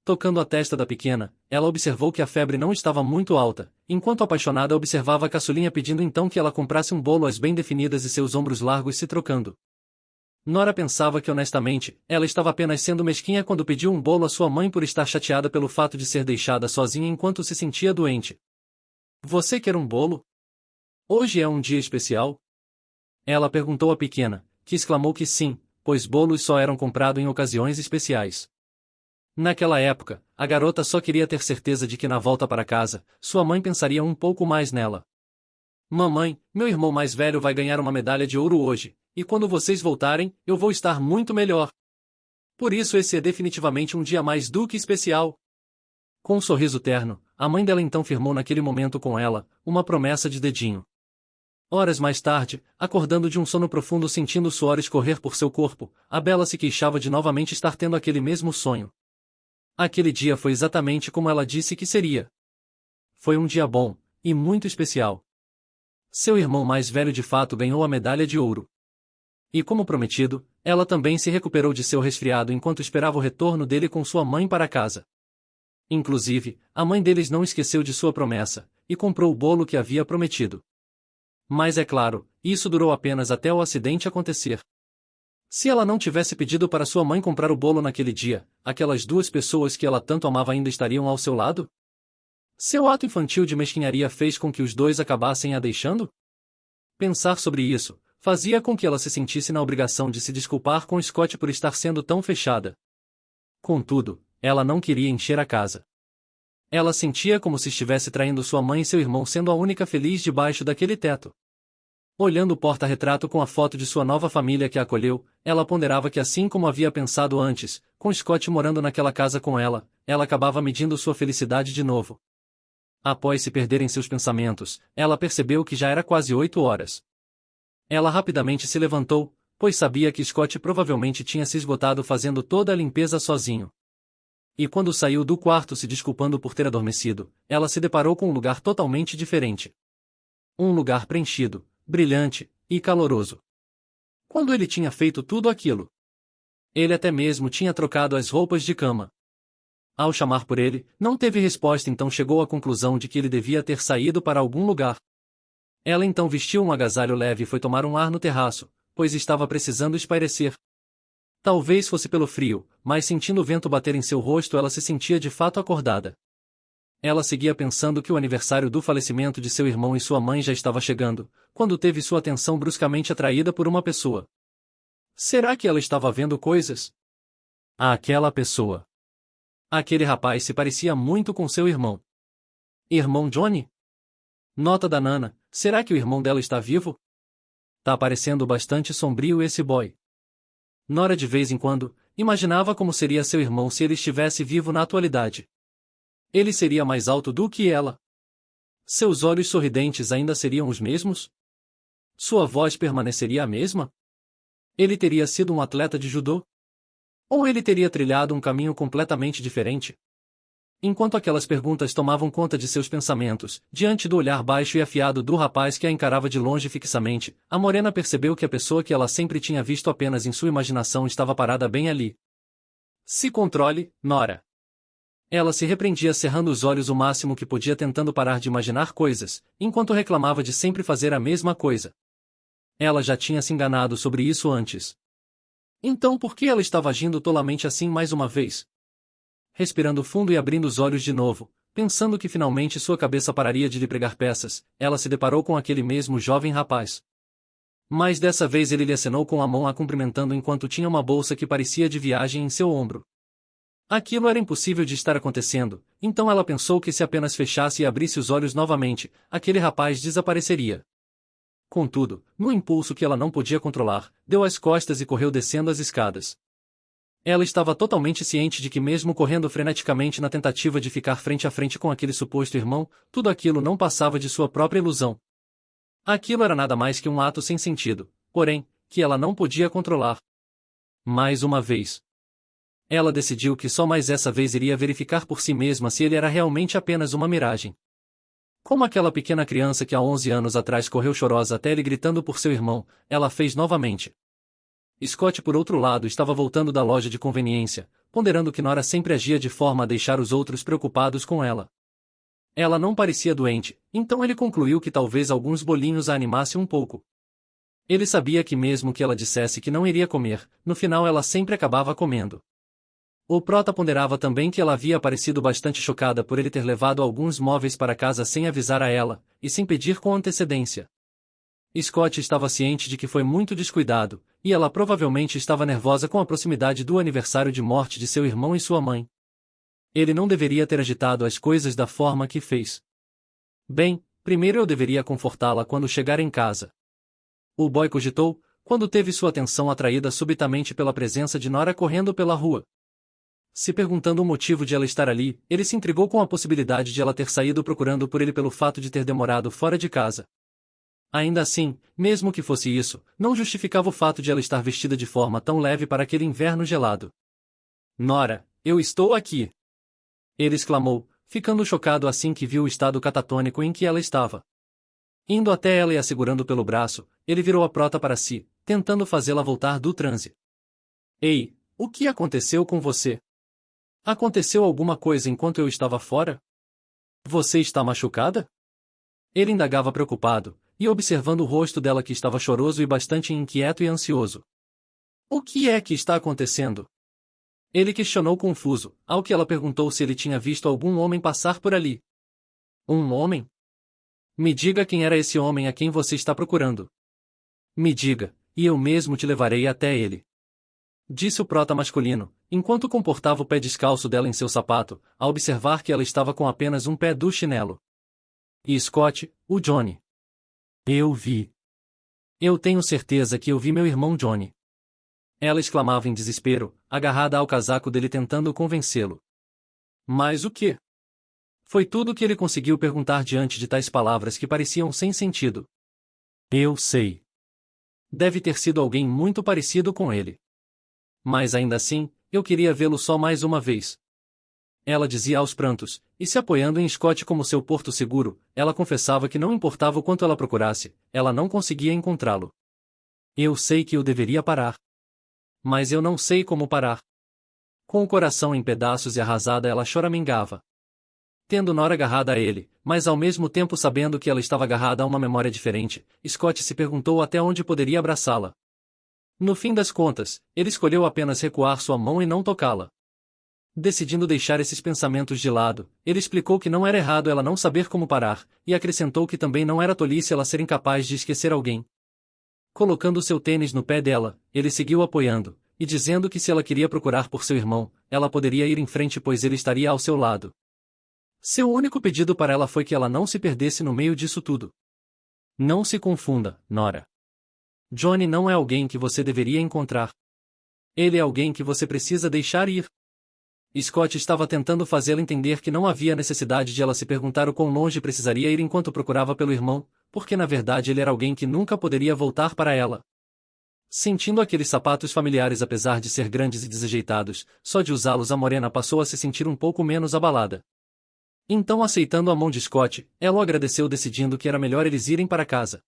Tocando a testa da pequena, ela observou que a febre não estava muito alta, enquanto apaixonada observava a caçulinha pedindo então que ela comprasse um bolo às bem definidas e seus ombros largos se trocando. Nora pensava que honestamente, ela estava apenas sendo mesquinha quando pediu um bolo à sua mãe por estar chateada pelo fato de ser deixada sozinha enquanto se sentia doente. Você quer um bolo? Hoje é um dia especial? Ela perguntou à pequena, que exclamou que sim, pois bolos só eram comprados em ocasiões especiais. Naquela época, a garota só queria ter certeza de que na volta para casa, sua mãe pensaria um pouco mais nela. Mamãe, meu irmão mais velho vai ganhar uma medalha de ouro hoje, e quando vocês voltarem, eu vou estar muito melhor. Por isso esse é definitivamente um dia mais do que especial. Com um sorriso terno, a mãe dela então firmou naquele momento com ela, uma promessa de dedinho. Horas mais tarde, acordando de um sono profundo sentindo o suor escorrer por seu corpo, a Bella se queixava de novamente estar tendo aquele mesmo sonho. Aquele dia foi exatamente como ela disse que seria. Foi um dia bom, e muito especial. Seu irmão mais velho de fato ganhou a medalha de ouro. E como prometido, ela também se recuperou de seu resfriado enquanto esperava o retorno dele com sua mãe para casa. Inclusive, a mãe deles não esqueceu de sua promessa, e comprou o bolo que havia prometido. Mas é claro, isso durou apenas até o acidente acontecer. Se ela não tivesse pedido para sua mãe comprar o bolo naquele dia, aquelas duas pessoas que ela tanto amava ainda estariam ao seu lado? Seu ato infantil de mesquinharia fez com que os dois acabassem a deixando? Pensar sobre isso fazia com que ela se sentisse na obrigação de se desculpar com Scott por estar sendo tão fechada. Contudo, ela não queria encher a casa. Ela sentia como se estivesse traindo sua mãe e seu irmão sendo a única feliz debaixo daquele teto. Olhando o porta-retrato com a foto de sua nova família que a acolheu, ela ponderava que assim como havia pensado antes, com Scott morando naquela casa com ela acabava medindo sua felicidade de novo. Após se perder em seus pensamentos, ela percebeu que já era quase 8 horas. Ela rapidamente se levantou, pois sabia que Scott provavelmente tinha se esgotado fazendo toda a limpeza sozinho. E quando saiu do quarto se desculpando por ter adormecido, ela se deparou com um lugar totalmente diferente. Um lugar preenchido, brilhante e caloroso. Quando ele tinha feito tudo aquilo? Ele até mesmo tinha trocado as roupas de cama. Ao chamar por ele, não teve resposta, então chegou à conclusão de que ele devia ter saído para algum lugar. Ela então vestiu um agasalho leve e foi tomar um ar no terraço, pois estava precisando espairecer. Talvez fosse pelo frio, mas sentindo o vento bater em seu rosto ela se sentia de fato acordada. Ela seguia pensando que o aniversário do falecimento de seu irmão e sua mãe já estava chegando, quando teve sua atenção bruscamente atraída por uma pessoa. Será que ela estava vendo coisas? Aquela pessoa. Aquele rapaz se parecia muito com seu irmão. Irmão Johnny? Nota da Nana, será que o irmão dela está vivo? Tá parecendo bastante sombrio esse boy. Nora de vez em quando, imaginava como seria seu irmão se ele estivesse vivo na atualidade. Ele seria mais alto do que ela. Seus olhos sorridentes ainda seriam os mesmos? Sua voz permaneceria a mesma? Ele teria sido um atleta de judô? Ou ele teria trilhado um caminho completamente diferente? Enquanto aquelas perguntas tomavam conta de seus pensamentos, diante do olhar baixo e afiado do rapaz que a encarava de longe fixamente, a morena percebeu que a pessoa que ela sempre tinha visto apenas em sua imaginação estava parada bem ali. Se controle, Nora. Ela se repreendia cerrando os olhos o máximo que podia tentando parar de imaginar coisas, enquanto reclamava de sempre fazer a mesma coisa. Ela já tinha se enganado sobre isso antes. Então por que ela estava agindo tolamente assim mais uma vez? Respirando fundo e abrindo os olhos de novo, pensando que finalmente sua cabeça pararia de lhe pregar peças, ela se deparou com aquele mesmo jovem rapaz. Mas dessa vez ele lhe acenou com a mão a cumprimentando enquanto tinha uma bolsa que parecia de viagem em seu ombro. Aquilo era impossível de estar acontecendo, então ela pensou que se apenas fechasse e abrisse os olhos novamente, aquele rapaz desapareceria. Contudo, no impulso que ela não podia controlar, deu as costas e correu descendo as escadas. Ela estava totalmente ciente de que mesmo correndo freneticamente na tentativa de ficar frente a frente com aquele suposto irmão, tudo aquilo não passava de sua própria ilusão. Aquilo era nada mais que um ato sem sentido, porém, que ela não podia controlar. Mais uma vez. Ela decidiu que só mais essa vez iria verificar por si mesma se ele era realmente apenas uma miragem. Como aquela pequena criança que há 11 anos atrás correu chorosa até ele gritando por seu irmão, ela fez novamente. Scott, por outro lado, estava voltando da loja de conveniência, ponderando que Nora sempre agia de forma a deixar os outros preocupados com ela. Ela não parecia doente, então ele concluiu que talvez alguns bolinhos a animassem um pouco. Ele sabia que mesmo que ela dissesse que não iria comer, no final ela sempre acabava comendo. O prota ponderava também que ela havia parecido bastante chocada por ele ter levado alguns móveis para casa sem avisar a ela, e sem pedir com antecedência. Scott estava ciente de que foi muito descuidado, e ela provavelmente estava nervosa com a proximidade do aniversário de morte de seu irmão e sua mãe. Ele não deveria ter agitado as coisas da forma que fez. Bem, primeiro eu deveria confortá-la quando chegar em casa. O boy cogitou, quando teve sua atenção atraída subitamente pela presença de Nora correndo pela rua. Se perguntando o motivo de ela estar ali, ele se intrigou com a possibilidade de ela ter saído procurando por ele pelo fato de ter demorado fora de casa. Ainda assim, mesmo que fosse isso, não justificava o fato de ela estar vestida de forma tão leve para aquele inverno gelado. Nora, eu estou aqui! Ele exclamou, ficando chocado assim que viu o estado catatônico em que ela estava. Indo até ela e a segurando pelo braço, ele virou a prota para si, tentando fazê-la voltar do transe. Ei, o que aconteceu com você? Aconteceu alguma coisa enquanto eu estava fora? Você está machucada? Ele indagava preocupado, e observando o rosto dela que estava choroso e bastante inquieto e ansioso. O que é que está acontecendo? Ele questionou confuso, ao que ela perguntou se ele tinha visto algum homem passar por ali. Um homem? Me diga quem era esse homem a quem você está procurando. Me diga, e eu mesmo te levarei até ele. Disse o prota masculino, enquanto comportava o pé descalço dela em seu sapato, a observar que ela estava com apenas um pé do chinelo. E Scott, o Johnny. Eu vi. Eu tenho certeza que eu vi meu irmão Johnny. Ela exclamava em desespero, agarrada ao casaco dele tentando convencê-lo. Mas o quê? Foi tudo o que ele conseguiu perguntar diante de tais palavras que pareciam sem sentido. Eu sei. Deve ter sido alguém muito parecido com ele. Mas ainda assim, eu queria vê-lo só mais uma vez. Ela dizia aos prantos, e se apoiando em Scott como seu porto seguro, ela confessava que não importava o quanto ela procurasse, ela não conseguia encontrá-lo. Eu sei que eu deveria parar. Mas eu não sei como parar. Com o coração em pedaços e arrasada, ela choramingava. Tendo Nora agarrada a ele, mas ao mesmo tempo sabendo que ela estava agarrada a uma memória diferente, Scott se perguntou até onde poderia abraçá-la. No fim das contas, ele escolheu apenas recuar sua mão e não tocá-la. Decidindo deixar esses pensamentos de lado, ele explicou que não era errado ela não saber como parar, e acrescentou que também não era tolice ela ser incapaz de esquecer alguém. Colocando seu tênis no pé dela, ele seguiu apoiando, e dizendo que se ela queria procurar por seu irmão, ela poderia ir em frente pois ele estaria ao seu lado. Seu único pedido para ela foi que ela não se perdesse no meio disso tudo. Não se confunda, Nora. Johnny não é alguém que você deveria encontrar. Ele é alguém que você precisa deixar ir. Scott estava tentando fazê-la entender que não havia necessidade de ela se perguntar o quão longe precisaria ir enquanto procurava pelo irmão, porque na verdade ele era alguém que nunca poderia voltar para ela. Sentindo aqueles sapatos familiares apesar de ser grandes e desajeitados, só de usá-los a morena passou a se sentir um pouco menos abalada. Então, aceitando a mão de Scott, ela o agradeceu decidindo que era melhor eles irem para casa.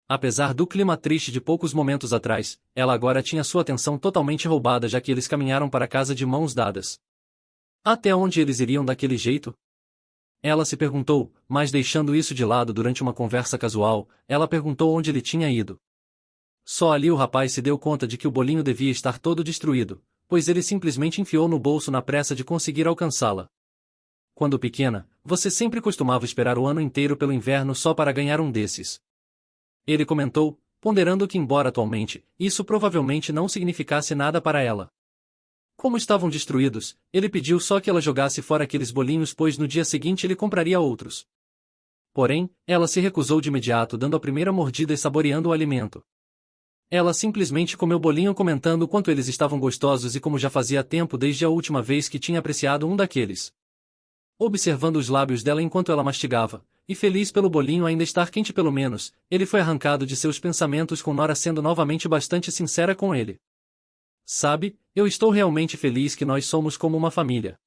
Apesar do clima triste de poucos momentos atrás, ela agora tinha sua atenção totalmente roubada já que eles caminharam para casa de mãos dadas. Até onde eles iriam daquele jeito? Ela se perguntou, mas deixando isso de lado durante uma conversa casual, ela perguntou onde ele tinha ido. Só ali o rapaz se deu conta de que o bolinho devia estar todo destruído, pois ele simplesmente enfiou no bolso na pressa de conseguir alcançá-la. Quando pequena, você sempre costumava esperar o ano inteiro pelo inverno só para ganhar um desses. Ele comentou, ponderando que embora atualmente, isso provavelmente não significasse nada para ela. Como estavam destruídos, ele pediu só que ela jogasse fora aqueles bolinhos pois no dia seguinte ele compraria outros. Porém, ela se recusou de imediato dando a primeira mordida e saboreando o alimento. Ela simplesmente comeu o bolinho comentando o quanto eles estavam gostosos e como já fazia tempo desde a última vez que tinha apreciado um daqueles. Observando os lábios dela enquanto ela mastigava, e feliz pelo bolinho ainda estar quente pelo menos, ele foi arrancado de seus pensamentos com Nora sendo novamente bastante sincera com ele. Sabe, eu estou realmente feliz que nós somos como uma família.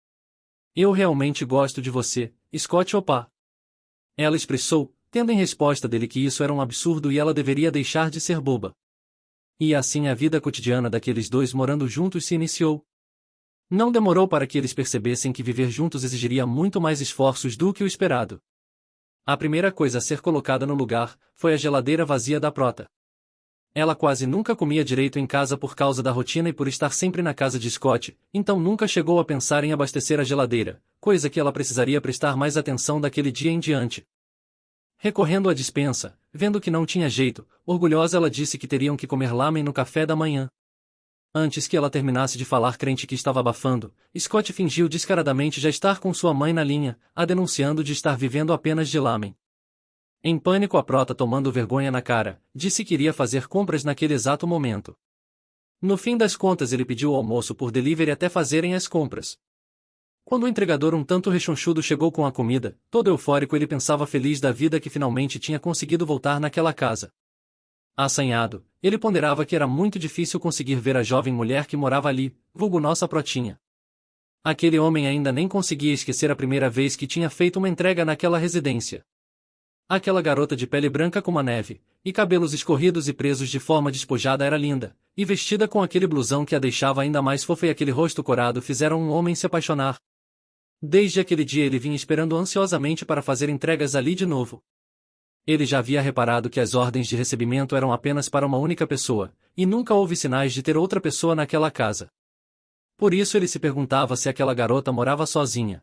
Eu realmente gosto de você, Scott Opa. Ela expressou, tendo em resposta dele que isso era um absurdo e ela deveria deixar de ser boba. E assim a vida cotidiana daqueles dois morando juntos se iniciou. Não demorou para que eles percebessem que viver juntos exigiria muito mais esforços do que o esperado. A primeira coisa a ser colocada no lugar foi a geladeira vazia da prota. Ela quase nunca comia direito em casa por causa da rotina e por estar sempre na casa de Scott, então nunca chegou a pensar em abastecer a geladeira, coisa que ela precisaria prestar mais atenção daquele dia em diante. Recorrendo à despensa, vendo que não tinha jeito, orgulhosa ela disse que teriam que comer lamen no café da manhã. Antes que ela terminasse de falar crente que estava abafando, Scott fingiu descaradamente já estar com sua mãe na linha, a denunciando de estar vivendo apenas de lamen. Em pânico a prota tomando vergonha na cara, disse que iria fazer compras naquele exato momento. No fim das contas ele pediu o almoço por delivery até fazerem as compras. Quando o entregador um tanto rechonchudo chegou com a comida, todo eufórico ele pensava feliz da vida que finalmente tinha conseguido voltar naquela casa. Assanhado, ele ponderava que era muito difícil conseguir ver a jovem mulher que morava ali, vulgo nossa protinha. Aquele homem ainda nem conseguia esquecer a primeira vez que tinha feito uma entrega naquela residência. Aquela garota de pele branca como a neve, e cabelos escorridos e presos de forma despojada era linda, e vestida com aquele blusão que a deixava ainda mais fofa e aquele rosto corado fizeram um homem se apaixonar. Desde aquele dia ele vinha esperando ansiosamente para fazer entregas ali de novo. Ele já havia reparado que as ordens de recebimento eram apenas para uma única pessoa, e nunca houve sinais de ter outra pessoa naquela casa. Por isso ele se perguntava se aquela garota morava sozinha.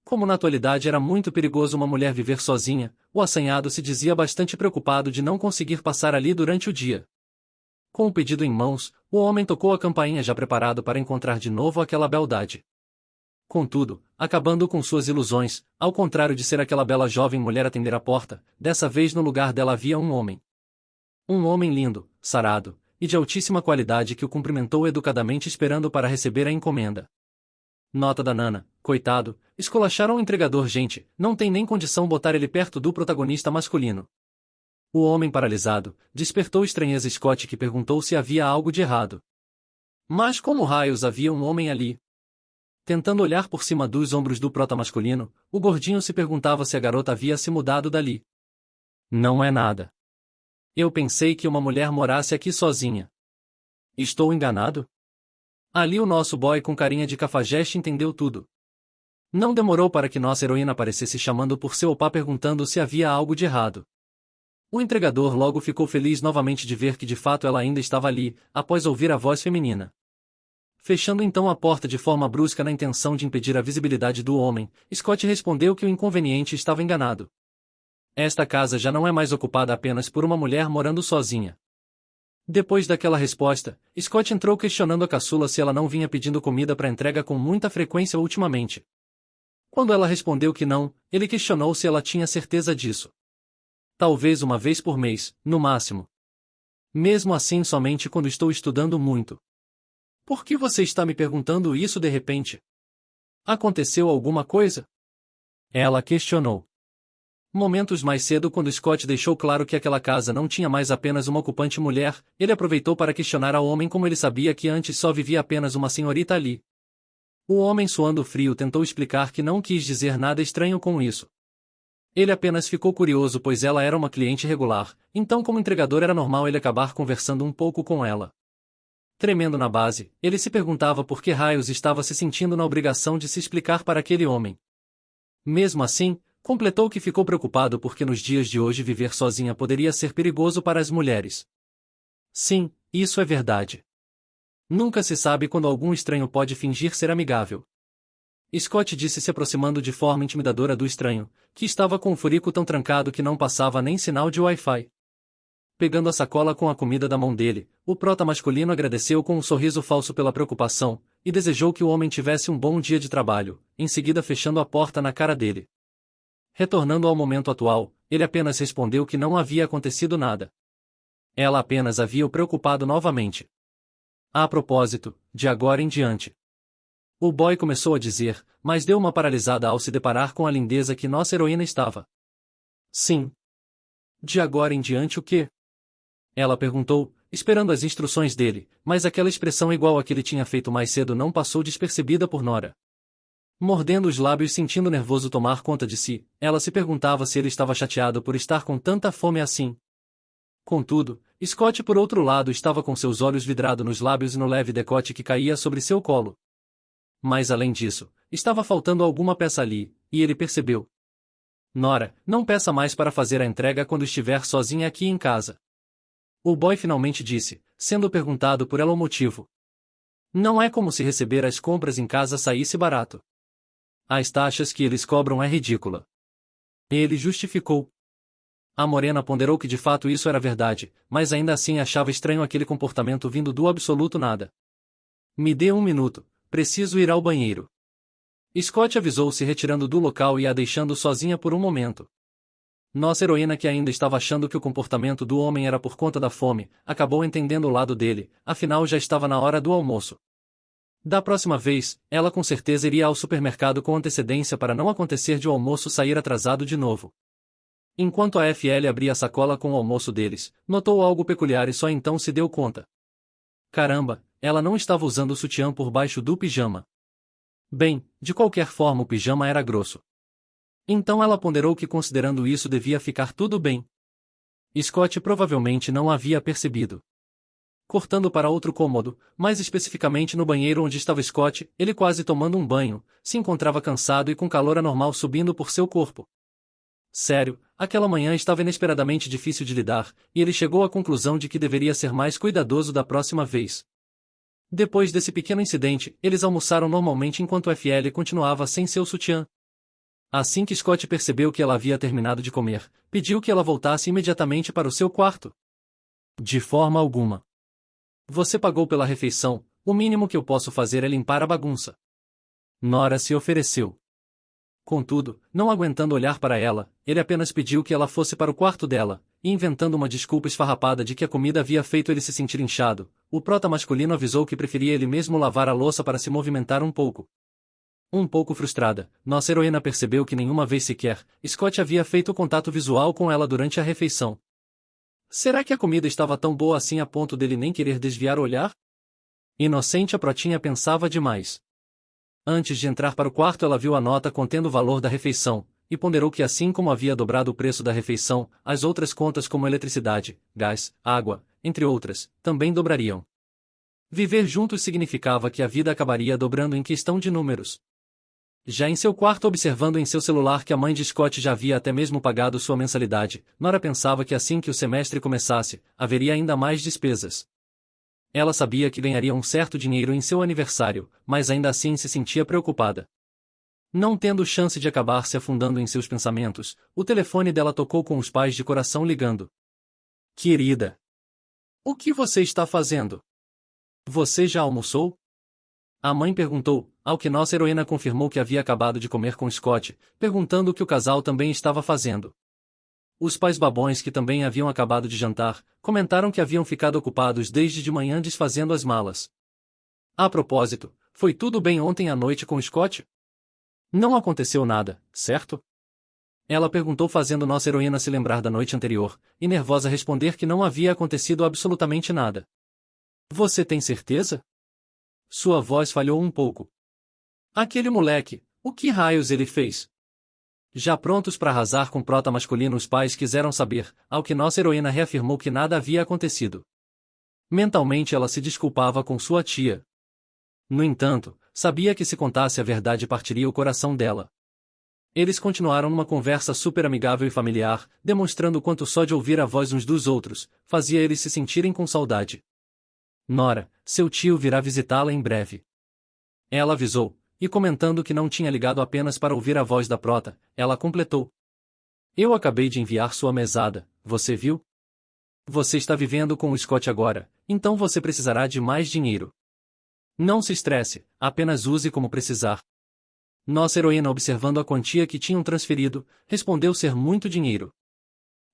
Como na atualidade era muito perigoso uma mulher viver sozinha, o assanhado se dizia bastante preocupado de não conseguir passar ali durante o dia. Com o pedido em mãos, o homem tocou a campainha já preparado para encontrar de novo aquela beldade. Contudo, acabando com suas ilusões, ao contrário de ser aquela bela jovem mulher atender a porta, dessa vez no lugar dela havia um homem. Um homem lindo, sarado, e de altíssima qualidade que o cumprimentou educadamente esperando para receber a encomenda. Nota da Nana, coitado, esculacharam o entregador gente, não tem nem condição botar ele perto do protagonista masculino. O homem paralisado, despertou estranheza Scott que perguntou se havia algo de errado. Mas como raios havia um homem ali? Tentando olhar por cima dos ombros do prota masculino, o gordinho se perguntava se a garota havia se mudado dali. Não é nada. Eu pensei que uma mulher morasse aqui sozinha. Estou enganado? Ali o nosso boy com carinha de cafajeste entendeu tudo. Não demorou para que nossa heroína aparecesse chamando por seu opá perguntando se havia algo de errado. O entregador logo ficou feliz novamente de ver que de fato ela ainda estava ali, após ouvir a voz feminina. Fechando então a porta de forma brusca na intenção de impedir a visibilidade do homem, Scott respondeu que o inconveniente estava enganado. Esta casa já não é mais ocupada apenas por uma mulher morando sozinha. Depois daquela resposta, Scott entrou questionando a caçula se ela não vinha pedindo comida para entrega com muita frequência ultimamente. Quando ela respondeu que não, ele questionou se ela tinha certeza disso. Talvez uma vez por mês, no máximo. Mesmo assim somente quando estou estudando muito. Por que você está me perguntando isso de repente? Aconteceu alguma coisa? Ela questionou. Momentos mais cedo, quando Scott deixou claro que aquela casa não tinha mais apenas uma ocupante mulher, ele aproveitou para questionar ao homem como ele sabia que antes só vivia apenas uma senhorita ali. O homem, suando frio, tentou explicar que não quis dizer nada estranho com isso. Ele apenas ficou curioso pois ela era uma cliente regular, então como entregador era normal ele acabar conversando um pouco com ela. Tremendo na base, ele se perguntava por que raios estava se sentindo na obrigação de se explicar para aquele homem. Mesmo assim, completou que ficou preocupado porque nos dias de hoje viver sozinha poderia ser perigoso para as mulheres. Sim, isso é verdade. Nunca se sabe quando algum estranho pode fingir ser amigável. Scott disse se aproximando de forma intimidadora do estranho, que estava com o furico tão trancado que não passava nem sinal de Wi-Fi. Pegando a sacola com a comida da mão dele, o prota masculino agradeceu com um sorriso falso pela preocupação, e desejou que o homem tivesse um bom dia de trabalho, em seguida fechando a porta na cara dele. Retornando ao momento atual, ele apenas respondeu que não havia acontecido nada. Ela apenas havia o preocupado novamente. A propósito, de agora em diante. O boy começou a dizer, mas deu uma paralisada ao se deparar com a lindeza que nossa heroína estava. Sim. De agora em diante o quê? Ela perguntou, esperando as instruções dele, mas aquela expressão igual a que ele tinha feito mais cedo não passou despercebida por Nora. Mordendo os lábios sentindo nervoso tomar conta de si, ela se perguntava se ele estava chateado por estar com tanta fome assim. Contudo, Scott por outro lado estava com seus olhos vidrados nos lábios e no leve decote que caía sobre seu colo. Mas além disso, estava faltando alguma peça ali, e ele percebeu. Nora, não peça mais para fazer a entrega quando estiver sozinha aqui em casa. O boy finalmente disse, sendo perguntado por ela o motivo. Não é como se receber as compras em casa saísse barato. As taxas que eles cobram é ridícula. Ele justificou. A morena ponderou que de fato isso era verdade, mas ainda assim achava estranho aquele comportamento vindo do absoluto nada. Me dê um minuto, preciso ir ao banheiro. Scott avisou se retirando do local e a deixando sozinha por um momento. Nossa heroína, que ainda estava achando que o comportamento do homem era por conta da fome, acabou entendendo o lado dele, afinal já estava na hora do almoço. Da próxima vez, ela com certeza iria ao supermercado com antecedência para não acontecer de o almoço sair atrasado de novo. Enquanto a FL abria a sacola com o almoço deles, notou algo peculiar e só então se deu conta. Caramba, ela não estava usando o sutiã por baixo do pijama. Bem, de qualquer forma o pijama era grosso. Então ela ponderou que considerando isso devia ficar tudo bem. Scott provavelmente não havia percebido. Cortando para outro cômodo, mais especificamente no banheiro onde estava Scott, ele quase tomando um banho, se encontrava cansado e com calor anormal subindo por seu corpo. Sério, aquela manhã estava inesperadamente difícil de lidar, e ele chegou à conclusão de que deveria ser mais cuidadoso da próxima vez. Depois desse pequeno incidente, eles almoçaram normalmente enquanto FL continuava sem seu sutiã. Assim que Scott percebeu que ela havia terminado de comer, pediu que ela voltasse imediatamente para o seu quarto. De forma alguma. Você pagou pela refeição, o mínimo que eu posso fazer é limpar a bagunça. Nora se ofereceu. Contudo, não aguentando olhar para ela, ele apenas pediu que ela fosse para o quarto dela, e inventando uma desculpa esfarrapada de que a comida havia feito ele se sentir inchado, o prota masculino avisou que preferia ele mesmo lavar a louça para se movimentar um pouco. Um pouco frustrada, nossa heroína percebeu que nenhuma vez sequer, Scott havia feito contato visual com ela durante a refeição. Será que a comida estava tão boa assim a ponto dele nem querer desviar o olhar? Inocente, a protinha pensava demais. Antes de entrar para o quarto ela viu a nota contendo o valor da refeição, e ponderou que assim como havia dobrado o preço da refeição, as outras contas como eletricidade, gás, água, entre outras, também dobrariam. Viver juntos significava que a vida acabaria dobrando em questão de números. Já em seu quarto observando em seu celular que a mãe de Scott já havia até mesmo pagado sua mensalidade, Nora pensava que assim que o semestre começasse, haveria ainda mais despesas. Ela sabia que ganharia um certo dinheiro em seu aniversário, mas ainda assim se sentia preocupada. Não tendo chance de acabar se afundando em seus pensamentos, o telefone dela tocou com os pais de coração ligando. Querida! O que você está fazendo? Você já almoçou? A mãe perguntou, ao que nossa heroína confirmou que havia acabado de comer com Scott, perguntando o que o casal também estava fazendo. Os pais babões que também haviam acabado de jantar, comentaram que haviam ficado ocupados desde de manhã desfazendo as malas. A propósito, foi tudo bem ontem à noite com Scott? Não aconteceu nada, certo? Ela perguntou fazendo nossa heroína se lembrar da noite anterior, e nervosa responder que não havia acontecido absolutamente nada. Você tem certeza? Sua voz falhou um pouco. Aquele moleque, o que raios ele fez? Já prontos para arrasar com prota masculino, os pais quiseram saber, ao que nossa heroína reafirmou que nada havia acontecido. Mentalmente ela se desculpava com sua tia. No entanto, sabia que se contasse a verdade partiria o coração dela. Eles continuaram numa conversa super amigável e familiar, demonstrando quanto só de ouvir a voz uns dos outros, fazia eles se sentirem com saudade. Nora, seu tio virá visitá-la em breve. Ela avisou, e comentando que não tinha ligado apenas para ouvir a voz da prota, ela completou. Eu acabei de enviar sua mesada, você viu? Você está vivendo com o Scott agora, então você precisará de mais dinheiro. Não se estresse, apenas use como precisar. Nossa heroína, observando a quantia que tinham transferido, respondeu ser muito dinheiro.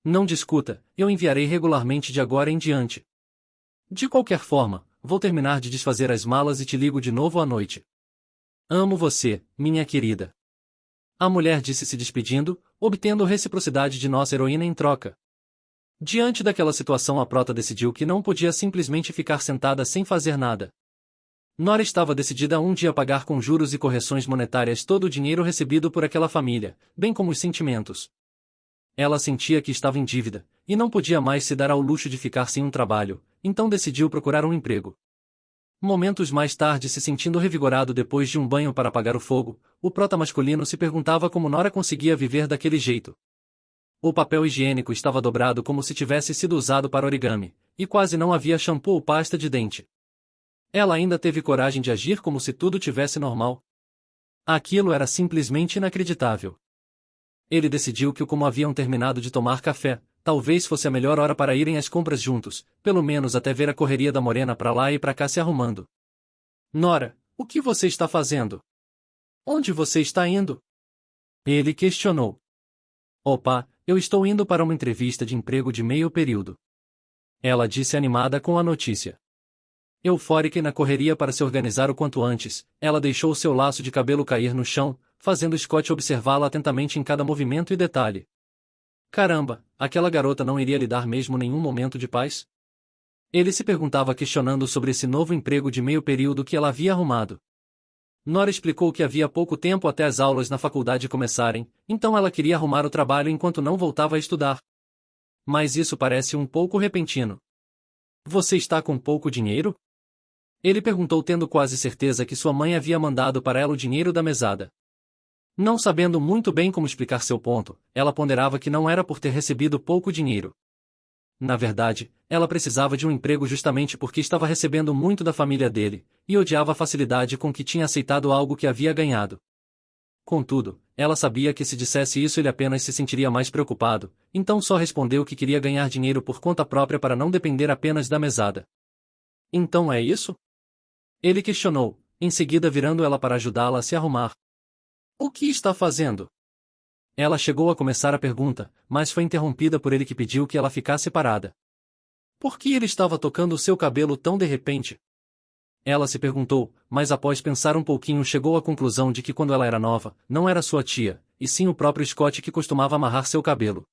Não discuta, eu enviarei regularmente de agora em diante. De qualquer forma, vou terminar de desfazer as malas e te ligo de novo à noite. Amo você, minha querida. A mulher disse se despedindo, obtendo reciprocidade de nossa heroína em troca. Diante daquela situação, a prota decidiu que não podia simplesmente ficar sentada sem fazer nada. Nora estava decidida a um dia pagar com juros e correções monetárias todo o dinheiro recebido por aquela família, bem como os sentimentos. Ela sentia que estava em dívida, e não podia mais se dar ao luxo de ficar sem um trabalho, então decidiu procurar um emprego. Momentos mais tarde, se sentindo revigorado depois de um banho para apagar o fogo, o prota masculino se perguntava como Nora conseguia viver daquele jeito. O papel higiênico estava dobrado como se tivesse sido usado para origami, e quase não havia shampoo ou pasta de dente. Ela ainda teve coragem de agir como se tudo tivesse normal. Aquilo era simplesmente inacreditável. Ele decidiu que como haviam terminado de tomar café, talvez fosse a melhor hora para irem às compras juntos, pelo menos até ver a correria da morena para lá e para cá se arrumando. Nora, o que você está fazendo? Onde você está indo? Ele questionou. Opa, eu estou indo para uma entrevista de emprego de meio período. Ela disse animada com a notícia. Eufórica e na correria para se organizar o quanto antes, ela deixou seu laço de cabelo cair no chão, fazendo Scott observá-la atentamente em cada movimento e detalhe. Caramba, aquela garota não iria lhe dar mesmo nenhum momento de paz? Ele se perguntava questionando sobre esse novo emprego de meio período que ela havia arrumado. Nora explicou que havia pouco tempo até as aulas na faculdade começarem, então ela queria arrumar o trabalho enquanto não voltava a estudar. Mas isso parece um pouco repentino. Você está com pouco dinheiro? Ele perguntou tendo quase certeza que sua mãe havia mandado para ela o dinheiro da mesada. Não sabendo muito bem como explicar seu ponto, ela ponderava que não era por ter recebido pouco dinheiro. Na verdade, ela precisava de um emprego justamente porque estava recebendo muito da família dele, e odiava a facilidade com que tinha aceitado algo que havia ganhado. Contudo, ela sabia que se dissesse isso ele apenas se sentiria mais preocupado, então só respondeu que queria ganhar dinheiro por conta própria para não depender apenas da mesada. Então é isso? Ele questionou, em seguida virando ela para ajudá-la a se arrumar. O que está fazendo? Ela chegou a começar a pergunta, mas foi interrompida por ele que pediu que ela ficasse parada. Por que ele estava tocando o seu cabelo tão de repente? Ela se perguntou, mas após pensar um pouquinho chegou à conclusão de que quando ela era nova, não era sua tia, e sim o próprio Scott que costumava amarrar seu cabelo.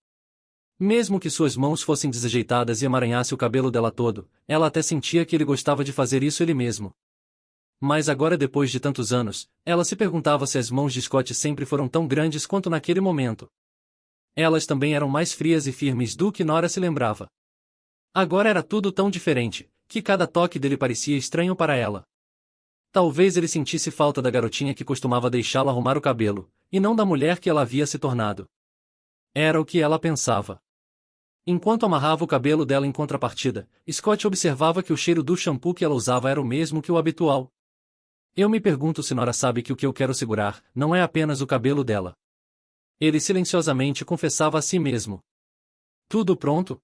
Mesmo que suas mãos fossem desajeitadas e emaranhasse o cabelo dela todo, ela até sentia que ele gostava de fazer isso ele mesmo. Mas agora, depois de tantos anos, ela se perguntava se as mãos de Scott sempre foram tão grandes quanto naquele momento. Elas também eram mais frias e firmes do que Nora se lembrava. Agora era tudo tão diferente, que cada toque dele parecia estranho para ela. Talvez ele sentisse falta da garotinha que costumava deixá-lo arrumar o cabelo, e não da mulher que ela havia se tornado. Era o que ela pensava. Enquanto amarrava o cabelo dela em contrapartida, Scott observava que o cheiro do shampoo que ela usava era o mesmo que o habitual. Eu me pergunto se Nora sabe que o que eu quero segurar não é apenas o cabelo dela. Ele silenciosamente confessava a si mesmo. Tudo pronto?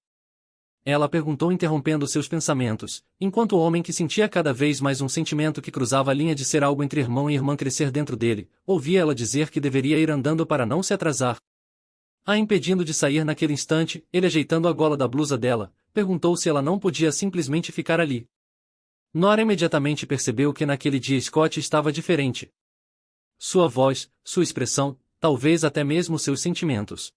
Ela perguntou interrompendo seus pensamentos, enquanto o homem que sentia cada vez mais um sentimento que cruzava a linha de ser algo entre irmão e irmã crescer dentro dele, ouvia ela dizer que deveria ir andando para não se atrasar. A impedindo de sair naquele instante, ele ajeitando a gola da blusa dela, perguntou se ela não podia simplesmente ficar ali. Nora imediatamente percebeu que naquele dia Scott estava diferente. Sua voz, sua expressão, talvez até mesmo seus sentimentos.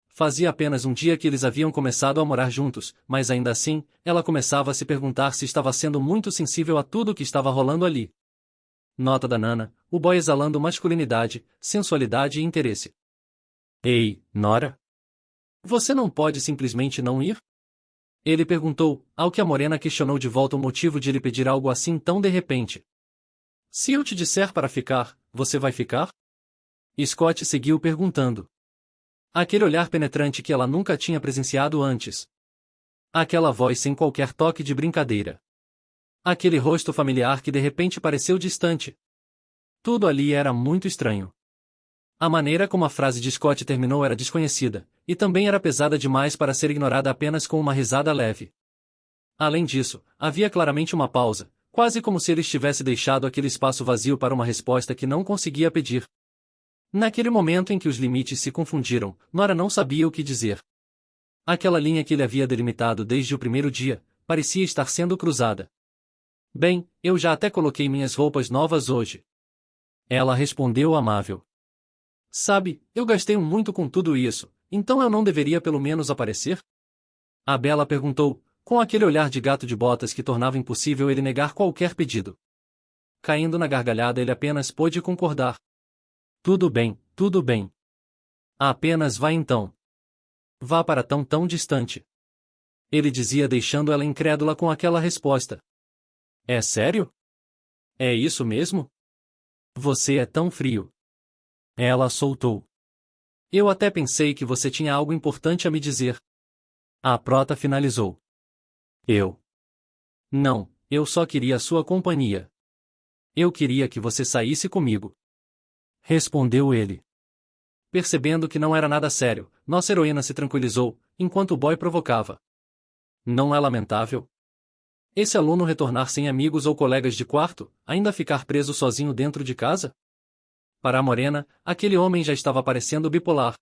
Fazia apenas um dia que eles haviam começado a morar juntos, mas ainda assim, ela começava a se perguntar se estava sendo muito sensível a tudo o que estava rolando ali. Nota da Nana, o boy exalando masculinidade, sensualidade e interesse. Ei, Nora? Você não pode simplesmente não ir? Ele perguntou, ao que a morena questionou de volta o motivo de ele pedir algo assim tão de repente. Se eu te disser para ficar, você vai ficar? Scott seguiu perguntando. Aquele olhar penetrante que ela nunca tinha presenciado antes. Aquela voz sem qualquer toque de brincadeira. Aquele rosto familiar que de repente pareceu distante. Tudo ali era muito estranho. A maneira como a frase de Scott terminou era desconhecida, e também era pesada demais para ser ignorada apenas com uma risada leve. Além disso, havia claramente uma pausa, quase como se ele estivesse deixado aquele espaço vazio para uma resposta que não conseguia pedir. Naquele momento em que os limites se confundiram, Nora não sabia o que dizer. Aquela linha que ele havia delimitado desde o primeiro dia, parecia estar sendo cruzada. Bem, eu já até coloquei minhas roupas novas hoje. Ela respondeu amável. Sabe, eu gastei muito com tudo isso, então eu não deveria pelo menos aparecer? A Bella perguntou, com aquele olhar de gato de botas que tornava impossível ele negar qualquer pedido. Caindo na gargalhada ele apenas pôde concordar. Tudo bem, tudo bem. Apenas vá então. Vá para tão distante. Ele dizia deixando ela incrédula com aquela resposta. É sério? É isso mesmo? Você é tão frio. Ela soltou. Eu até pensei que você tinha algo importante a me dizer. A prota finalizou. Eu. Não, eu só queria sua companhia. Eu queria que você saísse comigo. Respondeu ele. Percebendo que não era nada sério, nossa heroína se tranquilizou, enquanto o boy provocava. Não é lamentável? Esse aluno retornar sem amigos ou colegas de quarto, ainda ficar preso sozinho dentro de casa? Para a morena, aquele homem já estava parecendo bipolar.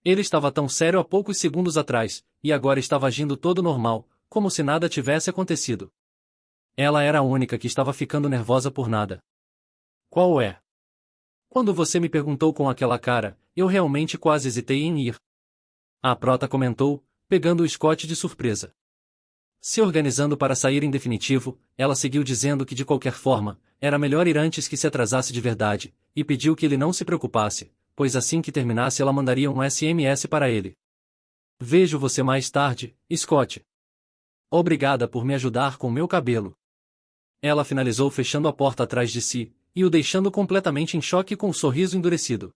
Ele estava tão sério há poucos segundos atrás, e agora estava agindo todo normal, como se nada tivesse acontecido. Ela era a única que estava ficando nervosa por nada. Qual é? Quando você me perguntou com aquela cara, eu realmente quase hesitei em ir. A prota comentou, pegando o Scott de surpresa. Se organizando para sair em definitivo, ela seguiu dizendo que de qualquer forma, era melhor ir antes que se atrasasse de verdade, e pediu que ele não se preocupasse, pois assim que terminasse ela mandaria um SMS para ele. Vejo você mais tarde, Scott. Obrigada por me ajudar com meu cabelo. Ela finalizou fechando a porta atrás de si, e o deixando completamente em choque com o sorriso endurecido.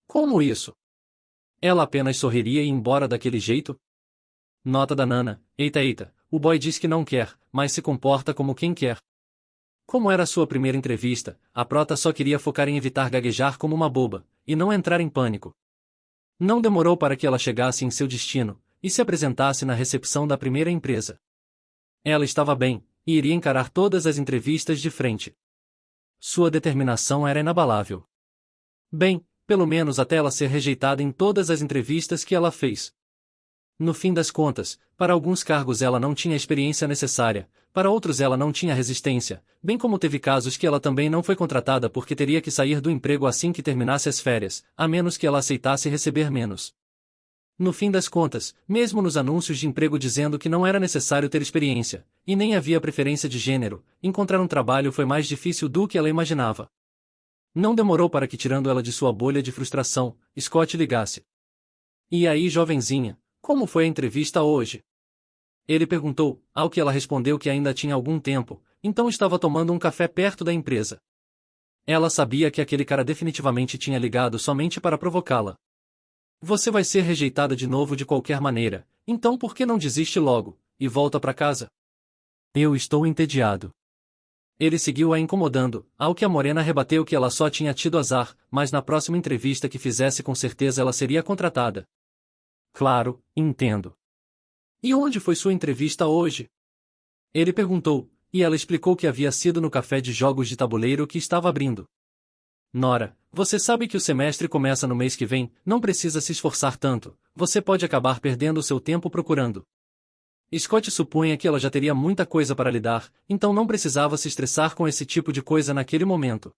Como isso? Ela apenas sorriria e ir embora daquele jeito? Nota da Nana, eita, o boy diz que não quer, mas se comporta como quem quer. Como era sua primeira entrevista, a prota só queria focar em evitar gaguejar como uma boba, e não entrar em pânico. Não demorou para que ela chegasse em seu destino, e se apresentasse na recepção da primeira empresa. Ela estava bem, e iria encarar todas as entrevistas de frente. Sua determinação era inabalável. Bem, pelo menos até ela ser rejeitada em todas as entrevistas que ela fez. No fim das contas, para alguns cargos ela não tinha a experiência necessária, para outros ela não tinha resistência, bem como teve casos que ela também não foi contratada porque teria que sair do emprego assim que terminasse as férias, a menos que ela aceitasse receber menos. No fim das contas, mesmo nos anúncios de emprego dizendo que não era necessário ter experiência, e nem havia preferência de gênero, encontrar um trabalho foi mais difícil do que ela imaginava. Não demorou para que, tirando ela de sua bolha de frustração, Scott ligasse. E aí, jovenzinha, como foi a entrevista hoje? Ele perguntou, ao que ela respondeu que ainda tinha algum tempo, então estava tomando um café perto da empresa. Ela sabia que aquele cara definitivamente tinha ligado somente para provocá-la. Você vai ser rejeitada de novo de qualquer maneira, então por que não desiste logo, e volta para casa? Eu estou entediado. Ele seguiu a incomodando, ao que a morena rebateu que ela só tinha tido azar, mas na próxima entrevista que fizesse com certeza ela seria contratada. Claro, entendo. E onde foi sua entrevista hoje? Ele perguntou, e ela explicou que havia sido no café de jogos de tabuleiro que estava abrindo. Nora, você sabe que o semestre começa no mês que vem, não precisa se esforçar tanto, você pode acabar perdendo seu tempo procurando. Scott supunha que ela já teria muita coisa para lidar, então não precisava se estressar com esse tipo de coisa naquele momento.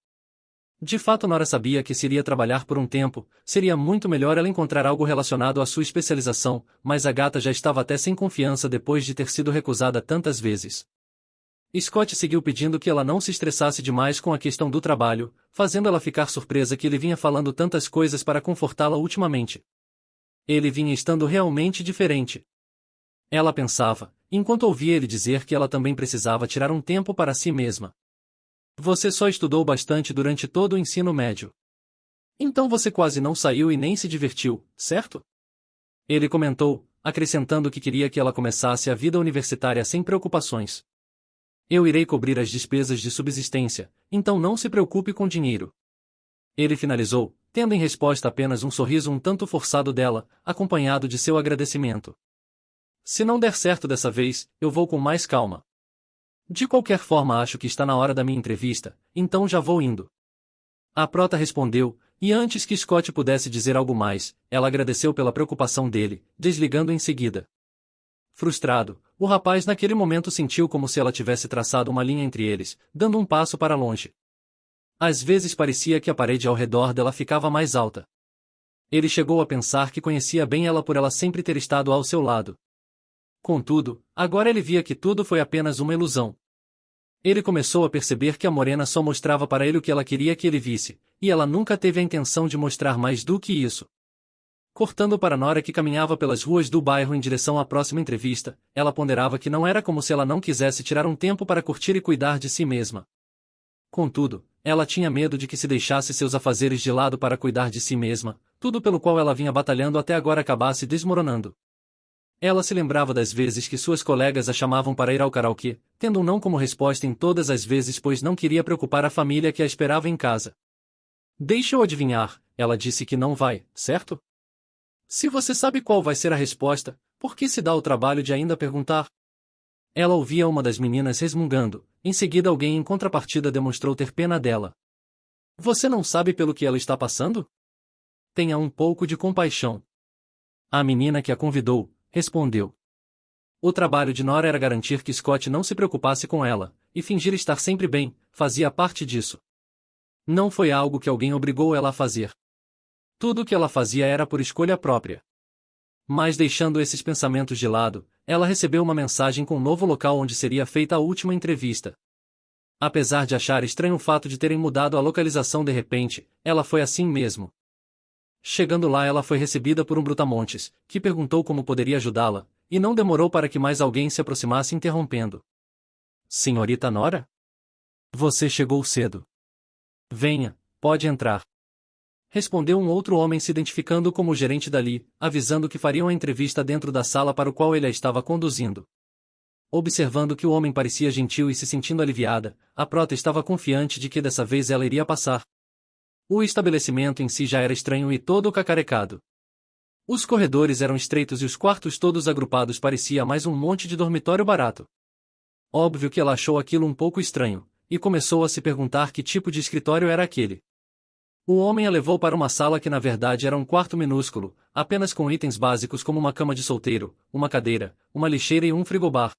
De fato, Nora sabia que se iria trabalhar por um tempo, seria muito melhor ela encontrar algo relacionado à sua especialização, mas a gata já estava até sem confiança depois de ter sido recusada tantas vezes. Scott seguiu pedindo que ela não se estressasse demais com a questão do trabalho, fazendo ela ficar surpresa que ele vinha falando tantas coisas para confortá-la ultimamente. Ele vinha estando realmente diferente. Ela pensava, enquanto ouvia ele dizer que ela também precisava tirar um tempo para si mesma. Você só estudou bastante durante todo o ensino médio. Então você quase não saiu e nem se divertiu, certo? Ele comentou, acrescentando que queria que ela começasse a vida universitária sem preocupações. Eu irei cobrir as despesas de subsistência, então não se preocupe com dinheiro. Ele finalizou, tendo em resposta apenas um sorriso um tanto forçado dela, acompanhado de seu agradecimento. Se não der certo dessa vez, eu vou com mais calma. De qualquer forma acho que está na hora da minha entrevista, então já vou indo. A prota respondeu, e antes que Scott pudesse dizer algo mais, ela agradeceu pela preocupação dele, desligando em seguida. Frustrado, o rapaz naquele momento sentiu como se ela tivesse traçado uma linha entre eles, dando um passo para longe. Às vezes parecia que a parede ao redor dela ficava mais alta. Ele chegou a pensar que conhecia bem ela por ela sempre ter estado ao seu lado. Contudo, agora ele via que tudo foi apenas uma ilusão. Ele começou a perceber que a morena só mostrava para ele o que ela queria que ele visse, e ela nunca teve a intenção de mostrar mais do que isso. Cortando para Nora que caminhava pelas ruas do bairro em direção à próxima entrevista, ela ponderava que não era como se ela não quisesse tirar um tempo para curtir e cuidar de si mesma. Contudo, ela tinha medo de que se deixasse seus afazeres de lado para cuidar de si mesma, tudo pelo qual ela vinha batalhando até agora acabasse desmoronando. Ela se lembrava das vezes que suas colegas a chamavam para ir ao karaokê, tendo um não como resposta em todas as vezes pois não queria preocupar a família que a esperava em casa. Deixa eu adivinhar, ela disse que não vai, certo? Se você sabe qual vai ser a resposta, por que se dá o trabalho de ainda perguntar? Ela ouvia uma das meninas resmungando, em seguida alguém em contrapartida demonstrou ter pena dela. Você não sabe pelo que ela está passando? Tenha um pouco de compaixão. A menina que a convidou, respondeu. O trabalho de Nora era garantir que Scott não se preocupasse com ela, e fingir estar sempre bem, fazia parte disso. Não foi algo que alguém obrigou ela a fazer. Tudo o que ela fazia era por escolha própria. Mas deixando esses pensamentos de lado, ela recebeu uma mensagem com um novo local onde seria feita a última entrevista. Apesar de achar estranho o fato de terem mudado a localização de repente, ela foi assim mesmo. Chegando lá ela foi recebida por um brutamontes, que perguntou como poderia ajudá-la, e não demorou para que mais alguém se aproximasse interrompendo. Senhorita Nora? Você chegou cedo. Venha, pode entrar. Respondeu um outro homem se identificando como o gerente dali, avisando que fariam a entrevista dentro da sala para o qual ele a estava conduzindo. Observando que o homem parecia gentil e se sentindo aliviada, a prota estava confiante de que dessa vez ela iria passar. O estabelecimento em si já era estranho e todo cacarecado. Os corredores eram estreitos e os quartos todos agrupados parecia mais um monte de dormitório barato. Óbvio que ela achou aquilo um pouco estranho, e começou a se perguntar que tipo de escritório era aquele. O homem a levou para uma sala que na verdade era um quarto minúsculo, apenas com itens básicos como uma cama de solteiro, uma cadeira, uma lixeira e um frigobar.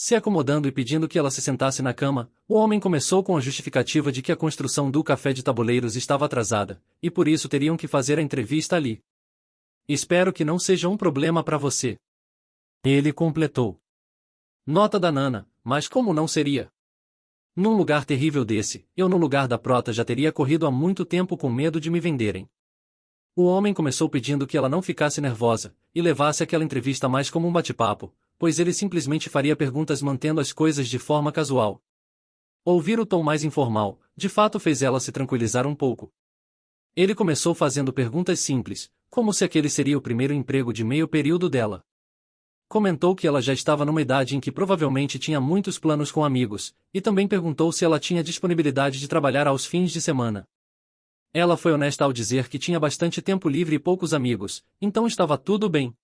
Se acomodando e pedindo que ela se sentasse na cama, o homem começou com a justificativa de que a construção do café de tabuleiros estava atrasada, e por isso teriam que fazer a entrevista ali. Espero que não seja um problema para você. Ele completou. Nota da Nana, mas como não seria? Num lugar terrível desse, eu no lugar da prota já teria corrido há muito tempo com medo de me venderem. O homem começou pedindo que ela não ficasse nervosa, e levasse aquela entrevista mais como um bate-papo, pois ele simplesmente faria perguntas mantendo as coisas de forma casual. Ouvir o tom mais informal, de fato fez ela se tranquilizar um pouco. Ele começou fazendo perguntas simples, como se aquele seria o primeiro emprego de meio período dela. Comentou que ela já estava numa idade em que provavelmente tinha muitos planos com amigos, e também perguntou se ela tinha disponibilidade de trabalhar aos fins de semana. Ela foi honesta ao dizer que tinha bastante tempo livre e poucos amigos, então estava tudo bem.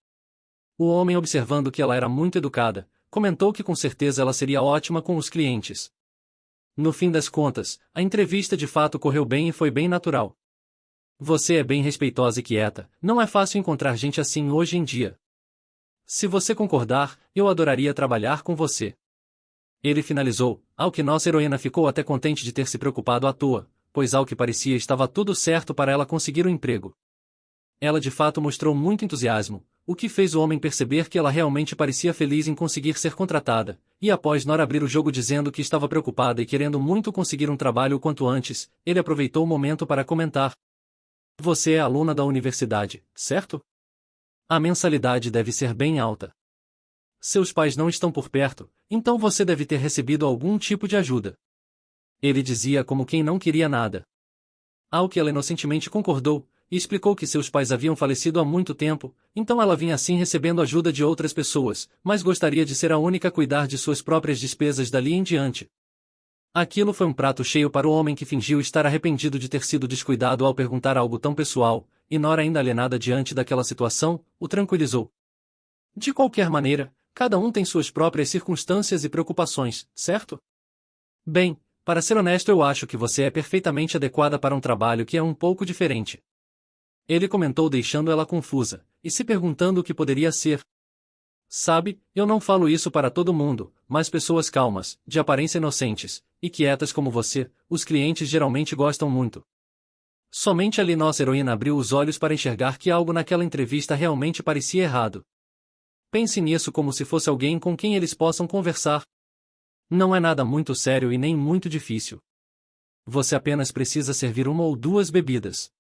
O homem, observando que ela era muito educada, comentou que com certeza ela seria ótima com os clientes. No fim das contas, a entrevista de fato correu bem e foi bem natural. Você é bem respeitosa e quieta, não é fácil encontrar gente assim hoje em dia. Se você concordar, eu adoraria trabalhar com você. Ele finalizou, ao que nossa heroína ficou até contente de ter se preocupado à toa, pois ao que parecia estava tudo certo para ela conseguir o emprego. Ela de fato mostrou muito entusiasmo, o que fez o homem perceber que ela realmente parecia feliz em conseguir ser contratada, e após Nora abrir o jogo dizendo que estava preocupada e querendo muito conseguir um trabalho o quanto antes, ele aproveitou o momento para comentar. Você é aluna da universidade, certo? A mensalidade deve ser bem alta. Seus pais não estão por perto, então você deve ter recebido algum tipo de ajuda. Ele dizia como quem não queria nada. Ao que ela inocentemente concordou, e explicou que seus pais haviam falecido há muito tempo, então ela vinha assim recebendo ajuda de outras pessoas, mas gostaria de ser a única a cuidar de suas próprias despesas dali em diante. Aquilo foi um prato cheio para o homem que fingiu estar arrependido de ter sido descuidado ao perguntar algo tão pessoal, e Nora, ainda alienada diante daquela situação, o tranquilizou. De qualquer maneira, cada um tem suas próprias circunstâncias e preocupações, certo? Bem, para ser honesto, eu acho que você é perfeitamente adequada para um trabalho que é um pouco diferente. Ele comentou, deixando ela confusa, e se perguntando o que poderia ser. Sabe, eu não falo isso para todo mundo, mas pessoas calmas, de aparência inocentes, e quietas como você, os clientes geralmente gostam muito. Somente ali nossa heroína abriu os olhos para enxergar que algo naquela entrevista realmente parecia errado. Pense nisso como se fosse alguém com quem eles possam conversar. Não é nada muito sério e nem muito difícil. Você apenas precisa servir uma ou duas bebidas.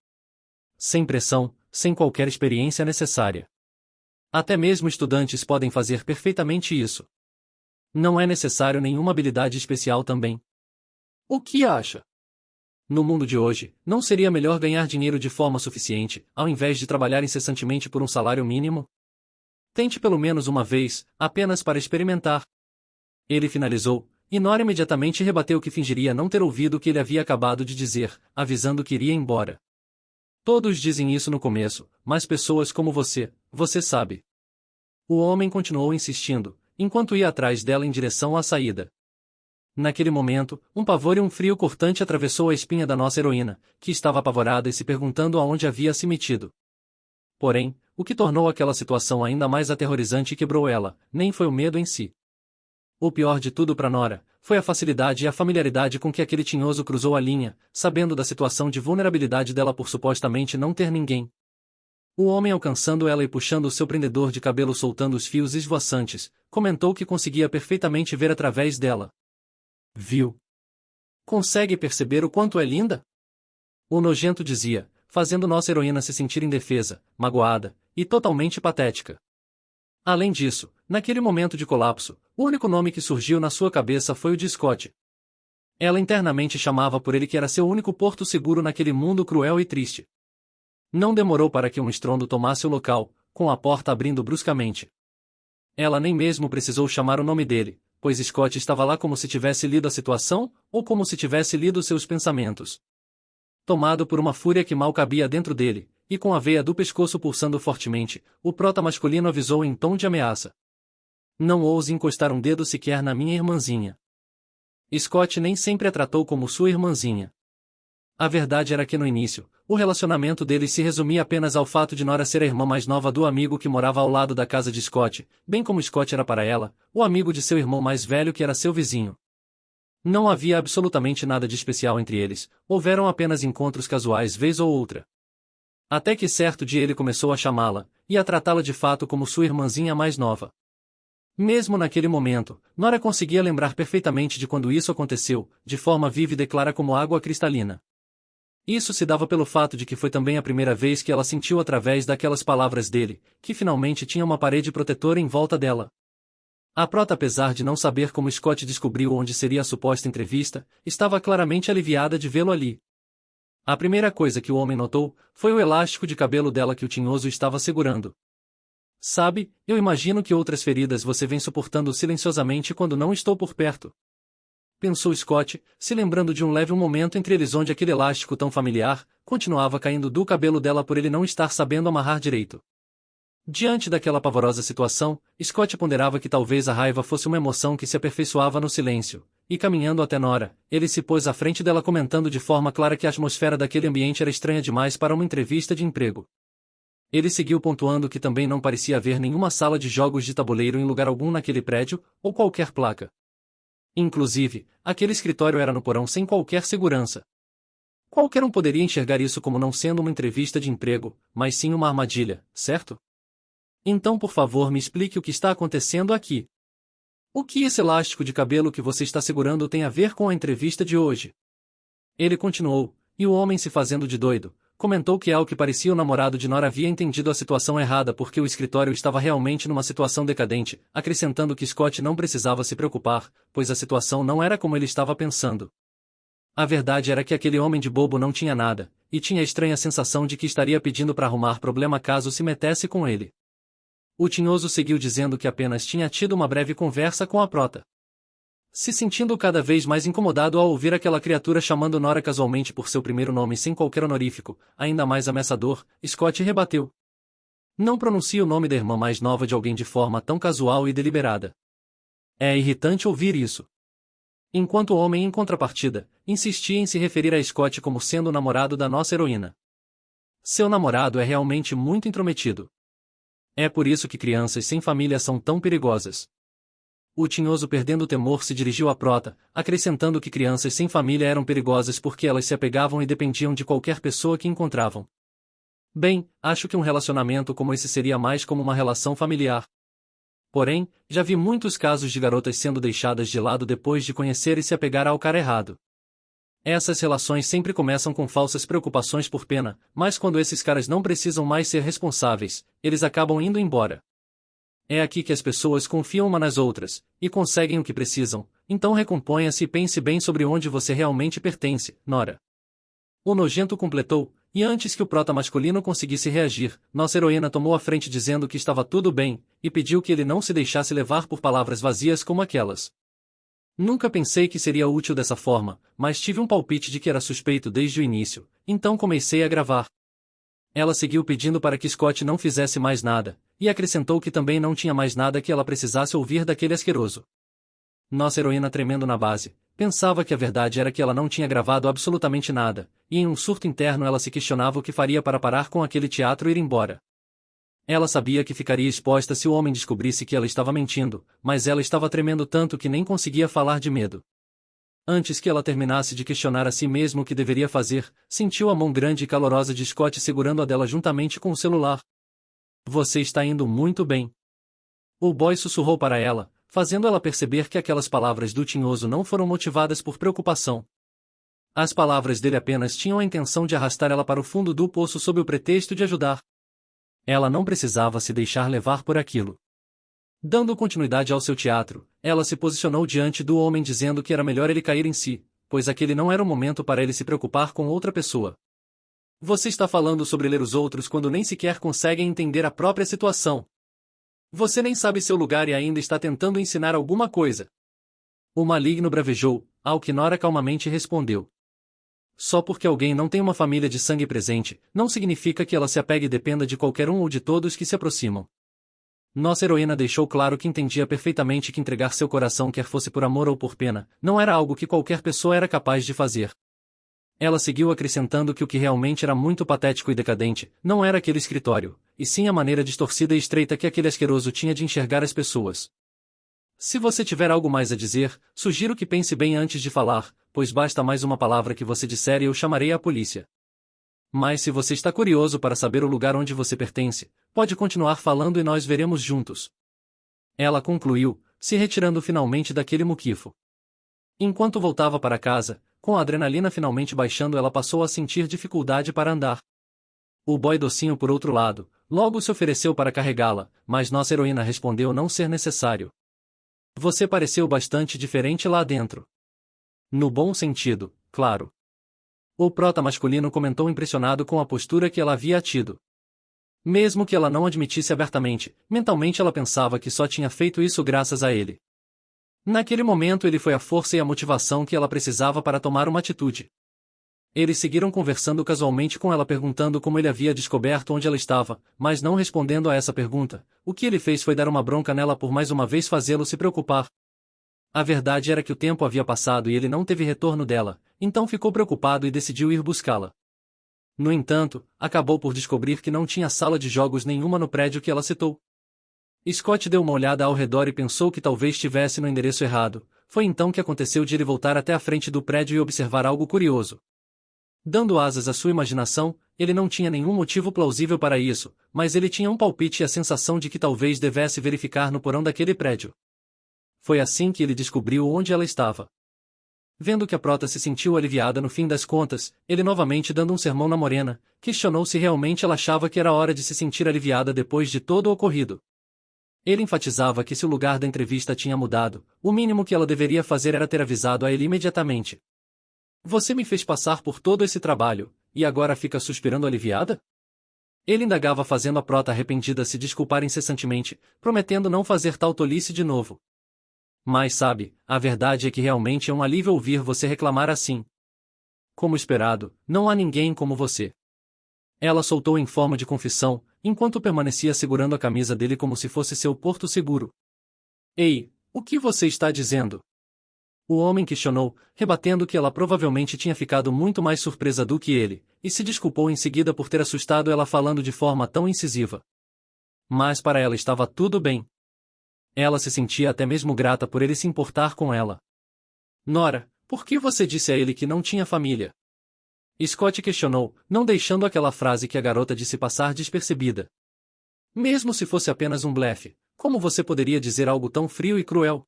Sem pressão, sem qualquer experiência necessária. Até mesmo estudantes podem fazer perfeitamente isso. Não é necessário nenhuma habilidade especial também. O que acha? No mundo de hoje, não seria melhor ganhar dinheiro de forma suficiente, ao invés de trabalhar incessantemente por um salário mínimo? Tente pelo menos uma vez, apenas para experimentar. Ele finalizou, e Nora imediatamente rebateu que fingiria não ter ouvido o que ele havia acabado de dizer, avisando que iria embora. Todos dizem isso no começo, mas pessoas como você sabe. O homem continuou insistindo, enquanto ia atrás dela em direção à saída. Naquele momento, um pavor e um frio cortante atravessou a espinha da nossa heroína, que estava apavorada e se perguntando aonde havia se metido. Porém, o que tornou aquela situação ainda mais aterrorizante e quebrou ela, nem foi o medo em si. O pior de tudo para Nora, foi a facilidade e a familiaridade com que aquele tinhoso cruzou a linha, sabendo da situação de vulnerabilidade dela por supostamente não ter ninguém. O homem, alcançando ela e puxando o seu prendedor de cabelo soltando os fios esvoaçantes, comentou que conseguia perfeitamente ver através dela. Viu? Consegue perceber o quanto é linda? O nojento dizia, fazendo nossa heroína se sentir indefesa, magoada, e totalmente patética. Além disso, naquele momento de colapso, o único nome que surgiu na sua cabeça foi o de Scott. Ela internamente chamava por ele, que era seu único porto seguro naquele mundo cruel e triste. Não demorou para que um estrondo tomasse o local, com a porta abrindo bruscamente. Ela nem mesmo precisou chamar o nome dele, pois Scott estava lá como se tivesse lido a situação, ou como se tivesse lido seus pensamentos. Tomado por uma fúria que mal cabia dentro dele, e com a veia do pescoço pulsando fortemente, o prota masculino avisou em tom de ameaça. Não ouse encostar um dedo sequer na minha irmãzinha. Scott nem sempre a tratou como sua irmãzinha. A verdade era que no início, o relacionamento deles se resumia apenas ao fato de Nora ser a irmã mais nova do amigo que morava ao lado da casa de Scott, bem como Scott era para ela, o amigo de seu irmão mais velho que era seu vizinho. Não havia absolutamente nada de especial entre eles, houveram apenas encontros casuais vez ou outra. Até que certo dia ele começou a chamá-la, e a tratá-la de fato como sua irmãzinha mais nova. Mesmo naquele momento, Nora conseguia lembrar perfeitamente de quando isso aconteceu, de forma vívida e clara como água cristalina. Isso se dava pelo fato de que foi também a primeira vez que ela sentiu através daquelas palavras dele, que finalmente tinha uma parede protetora em volta dela. A prota, apesar de não saber como Scott descobriu onde seria a suposta entrevista, estava claramente aliviada de vê-lo ali. A primeira coisa que o homem notou foi o elástico de cabelo dela que o tinhoso estava segurando. Sabe, eu imagino que outras feridas você vem suportando silenciosamente quando não estou por perto. Pensou Scott, se lembrando de um leve momento entre eles onde aquele elástico tão familiar continuava caindo do cabelo dela por ele não estar sabendo amarrar direito. Diante daquela pavorosa situação, Scott ponderava que talvez a raiva fosse uma emoção que se aperfeiçoava no silêncio, e caminhando até Nora, ele se pôs à frente dela comentando de forma clara que a atmosfera daquele ambiente era estranha demais para uma entrevista de emprego. Ele seguiu pontuando que também não parecia haver nenhuma sala de jogos de tabuleiro em lugar algum naquele prédio, ou qualquer placa. Inclusive, aquele escritório era no porão sem qualquer segurança. Qualquer um poderia enxergar isso como não sendo uma entrevista de emprego, mas sim uma armadilha, certo? Então, por favor, me explique o que está acontecendo aqui. O que esse elástico de cabelo que você está segurando tem a ver com a entrevista de hoje? Ele continuou, e o homem, se fazendo de doido, comentou que ao que parecia o namorado de Nora havia entendido a situação errada porque o escritório estava realmente numa situação decadente, acrescentando que Scott não precisava se preocupar, pois a situação não era como ele estava pensando. A verdade era que aquele homem de bobo não tinha nada, e tinha a estranha sensação de que estaria pedindo para arrumar problema caso se metesse com ele. O tinhoso seguiu dizendo que apenas tinha tido uma breve conversa com a prota. Se sentindo cada vez mais incomodado ao ouvir aquela criatura chamando Nora casualmente por seu primeiro nome sem qualquer honorífico, ainda mais ameaçador, Scott rebateu. Não pronuncie o nome da irmã mais nova de alguém de forma tão casual e deliberada. É irritante ouvir isso. Enquanto o homem, em contrapartida, insistia em se referir a Scott como sendo o namorado da nossa heroína. Seu namorado é realmente muito intrometido. É por isso que crianças sem família são tão perigosas. O tinhoso, perdendo o temor, se dirigiu à prota, acrescentando que crianças sem família eram perigosas porque elas se apegavam e dependiam de qualquer pessoa que encontravam. Bem, acho que um relacionamento como esse seria mais como uma relação familiar. Porém, já vi muitos casos de garotas sendo deixadas de lado depois de conhecer e se apegar ao cara errado. Essas relações sempre começam com falsas preocupações por pena, mas quando esses caras não precisam mais ser responsáveis, eles acabam indo embora. É aqui que as pessoas confiam uma nas outras, e conseguem o que precisam, então recomponha-se e pense bem sobre onde você realmente pertence, Nora. O nojento completou, e antes que o prota masculino conseguisse reagir, nossa heroína tomou a frente dizendo que estava tudo bem, e pediu que ele não se deixasse levar por palavras vazias como aquelas. Nunca pensei que seria útil dessa forma, mas tive um palpite de que era suspeito desde o início, então comecei a gravar. Ela seguiu pedindo para que Scott não fizesse mais nada, e acrescentou que também não tinha mais nada que ela precisasse ouvir daquele asqueroso. Nossa heroína, tremendo na base, pensava que a verdade era que ela não tinha gravado absolutamente nada, e em um surto interno ela se questionava o que faria para parar com aquele teatro e ir embora. Ela sabia que ficaria exposta se o homem descobrisse que ela estava mentindo, mas ela estava tremendo tanto que nem conseguia falar de medo. Antes que ela terminasse de questionar a si mesma o que deveria fazer, sentiu a mão grande e calorosa de Scott segurando a dela juntamente com o celular. Você está indo muito bem. O boy sussurrou para ela, fazendo ela perceber que aquelas palavras do tinhoso não foram motivadas por preocupação. As palavras dele apenas tinham a intenção de arrastar ela para o fundo do poço sob o pretexto de ajudar. Ela não precisava se deixar levar por aquilo. Dando continuidade ao seu teatro, ela se posicionou diante do homem dizendo que era melhor ele cair em si, pois aquele não era o momento para ele se preocupar com outra pessoa. Você está falando sobre ler os outros quando nem sequer consegue entender a própria situação. Você nem sabe seu lugar e ainda está tentando ensinar alguma coisa. O maligno bravejou, ao que Nora calmamente respondeu. Só porque alguém não tem uma família de sangue presente, não significa que ela se apegue e dependa de qualquer um ou de todos que se aproximam. Nossa heroína deixou claro que entendia perfeitamente que entregar seu coração, quer fosse por amor ou por pena, não era algo que qualquer pessoa era capaz de fazer. Ela seguiu acrescentando que o que realmente era muito patético e decadente, não era aquele escritório, e sim a maneira distorcida e estreita que aquele asqueroso tinha de enxergar as pessoas. Se você tiver algo mais a dizer, sugiro que pense bem antes de falar, pois basta mais uma palavra que você disser e eu chamarei a polícia. Mas se você está curioso para saber o lugar onde você pertence, pode continuar falando e nós veremos juntos. Ela concluiu, se retirando finalmente daquele muquifo. Enquanto voltava para casa, com a adrenalina finalmente baixando, ela passou a sentir dificuldade para andar. O boy docinho, por outro lado, logo se ofereceu para carregá-la, mas nossa heroína respondeu não ser necessário. Você pareceu bastante diferente lá dentro. No bom sentido, claro. O prota masculino comentou impressionado com a postura que ela havia tido. Mesmo que ela não admitisse abertamente, mentalmente ela pensava que só tinha feito isso graças a ele. Naquele momento ele foi a força e a motivação que ela precisava para tomar uma atitude. Eles seguiram conversando casualmente com ela perguntando como ele havia descoberto onde ela estava, mas não respondendo a essa pergunta. O que ele fez foi dar uma bronca nela por mais uma vez fazê-lo se preocupar. A verdade era que o tempo havia passado e ele não teve retorno dela, então ficou preocupado e decidiu ir buscá-la. No entanto, acabou por descobrir que não tinha sala de jogos nenhuma no prédio que ela citou. Scott deu uma olhada ao redor e pensou que talvez estivesse no endereço errado. Foi então que aconteceu de ele voltar até a frente do prédio e observar algo curioso. Dando asas à sua imaginação, ele não tinha nenhum motivo plausível para isso, mas ele tinha um palpite e a sensação de que talvez devesse verificar no porão daquele prédio. Foi assim que ele descobriu onde ela estava. Vendo que a prota se sentiu aliviada no fim das contas, ele novamente dando um sermão na morena, questionou se realmente ela achava que era hora de se sentir aliviada depois de todo o ocorrido. Ele enfatizava que se o lugar da entrevista tinha mudado, o mínimo que ela deveria fazer era ter avisado a ele imediatamente. Você me fez passar por todo esse trabalho, e agora fica suspirando aliviada? Ele indagava fazendo a prota arrependida se desculpar incessantemente, prometendo não fazer tal tolice de novo. Mas sabe, a verdade é que realmente é um alívio ouvir você reclamar assim. Como esperado, não há ninguém como você. Ela soltou em forma de confissão, enquanto permanecia segurando a camisa dele como se fosse seu porto seguro. Ei, o que você está dizendo? O homem questionou, rebatendo que ela provavelmente tinha ficado muito mais surpresa do que ele, e se desculpou em seguida por ter assustado ela falando de forma tão incisiva. Mas para ela estava tudo bem. Ela se sentia até mesmo grata por ele se importar com ela. Nora, por que você disse a ele que não tinha família? Scott questionou, não deixando aquela frase que a garota disse passar despercebida. Mesmo se fosse apenas um blefe, como você poderia dizer algo tão frio e cruel?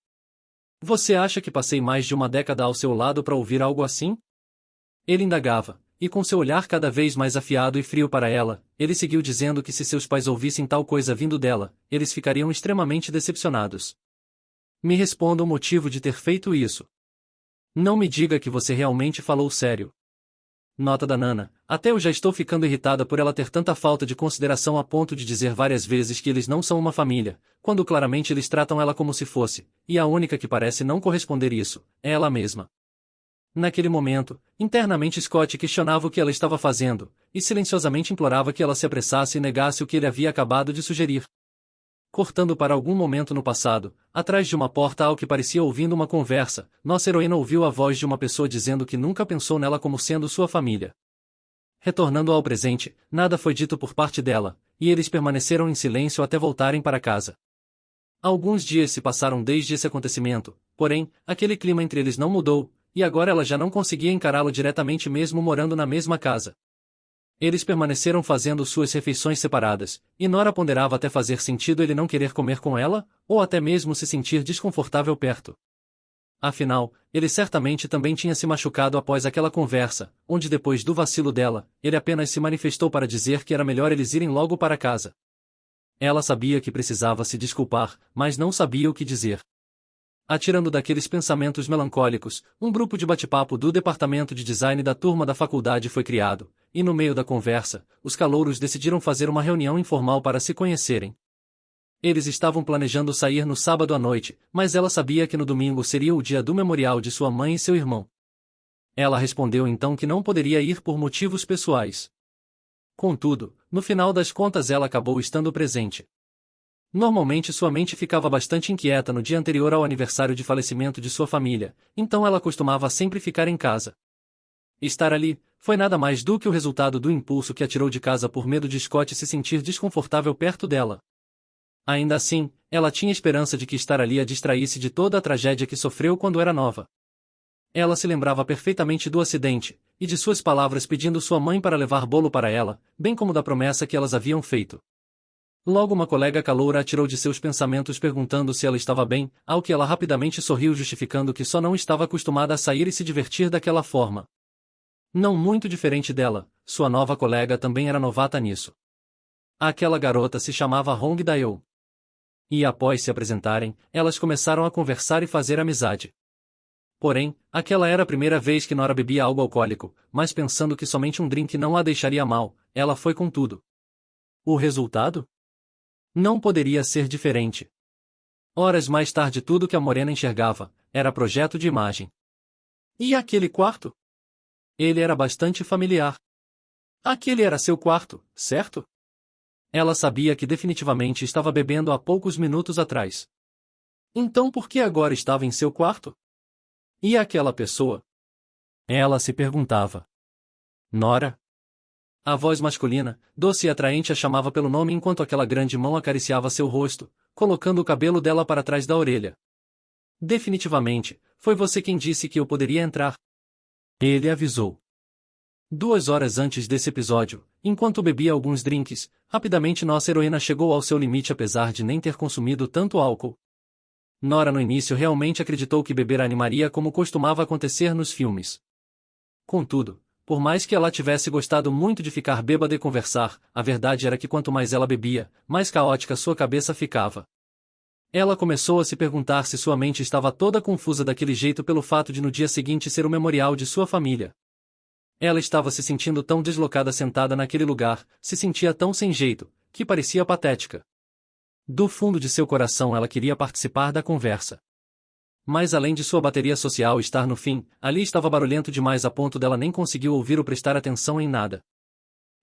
Você acha que passei mais de uma década ao seu lado para ouvir algo assim? Ele indagava, e com seu olhar cada vez mais afiado e frio para ela, ele seguiu dizendo que se seus pais ouvissem tal coisa vindo dela, eles ficariam extremamente decepcionados. Me responda o motivo de ter feito isso. Não me diga que você realmente falou sério. Nota da Nana, até eu já estou ficando irritada por ela ter tanta falta de consideração a ponto de dizer várias vezes que eles não são uma família, quando claramente eles tratam ela como se fosse, e a única que parece não corresponder isso, é ela mesma. Naquele momento, internamente Scott questionava o que ela estava fazendo, e silenciosamente implorava que ela se apressasse e negasse o que ele havia acabado de sugerir. Cortando para algum momento no passado, atrás de uma porta ao que parecia ouvindo uma conversa, nossa heroína ouviu a voz de uma pessoa dizendo que nunca pensou nela como sendo sua família. Retornando ao presente, nada foi dito por parte dela, e eles permaneceram em silêncio até voltarem para casa. Alguns dias se passaram desde esse acontecimento, porém, aquele clima entre eles não mudou, e agora ela já não conseguia encará-lo diretamente mesmo morando na mesma casa. Eles permaneceram fazendo suas refeições separadas, e Nora ponderava até fazer sentido ele não querer comer com ela, ou até mesmo se sentir desconfortável perto. Afinal, ele certamente também tinha se machucado após aquela conversa, onde depois do vacilo dela, ele apenas se manifestou para dizer que era melhor eles irem logo para casa. Ela sabia que precisava se desculpar, mas não sabia o que dizer. Atirando daqueles pensamentos melancólicos, um grupo de bate-papo do departamento de design da turma da faculdade foi criado, e no meio da conversa, os calouros decidiram fazer uma reunião informal para se conhecerem. Eles estavam planejando sair no sábado à noite, mas ela sabia que no domingo seria o dia do memorial de sua mãe e seu irmão. Ela respondeu então que não poderia ir por motivos pessoais. Contudo, no final das contas ela acabou estando presente. Normalmente sua mente ficava bastante inquieta no dia anterior ao aniversário de falecimento de sua família, então ela costumava sempre ficar em casa. Estar ali foi nada mais do que o resultado do impulso que a tirou de casa por medo de Scott se sentir desconfortável perto dela. Ainda assim, ela tinha esperança de que estar ali a distraísse de toda a tragédia que sofreu quando era nova. Ela se lembrava perfeitamente do acidente, e de suas palavras pedindo sua mãe para levar bolo para ela, bem como da promessa que elas haviam feito. Logo uma colega caloura a tirou de seus pensamentos perguntando se ela estava bem, ao que ela rapidamente sorriu justificando que só não estava acostumada a sair e se divertir daquela forma. Não muito diferente dela, sua nova colega também era novata nisso. Aquela garota se chamava Hong Dae-oh. E após se apresentarem, elas começaram a conversar e fazer amizade. Porém, aquela era a primeira vez que Nora bebia algo alcoólico, mas pensando que somente um drink não a deixaria mal, ela foi com tudo. O resultado? Não poderia ser diferente. Horas mais tarde tudo que a morena enxergava, era projeto de imagem. E aquele quarto? Ele era bastante familiar. Aquele era seu quarto, certo? Ela sabia que definitivamente estava bebendo há poucos minutos atrás. Então por que agora estava em seu quarto? E aquela pessoa? Ela se perguntava. Nora? A voz masculina, doce e atraente, a chamava pelo nome enquanto aquela grande mão acariciava seu rosto, colocando o cabelo dela para trás da orelha. Definitivamente, foi você quem disse que eu poderia entrar. Ele avisou. 2 horas antes desse episódio, enquanto bebia alguns drinks, rapidamente nossa heroína chegou ao seu limite apesar de nem ter consumido tanto álcool. Nora no início realmente acreditou que beber a animaria como costumava acontecer nos filmes. Contudo, por mais que ela tivesse gostado muito de ficar bêbada e conversar, a verdade era que quanto mais ela bebia, mais caótica sua cabeça ficava. Ela começou a se perguntar se sua mente estava toda confusa daquele jeito pelo fato de no dia seguinte ser o memorial de sua família. Ela estava se sentindo tão deslocada sentada naquele lugar, se sentia tão sem jeito, que parecia patética. Do fundo de seu coração ela queria participar da conversa. Mas além de sua bateria social estar no fim, ali estava barulhento demais a ponto dela nem conseguiu ouvir ou prestar atenção em nada.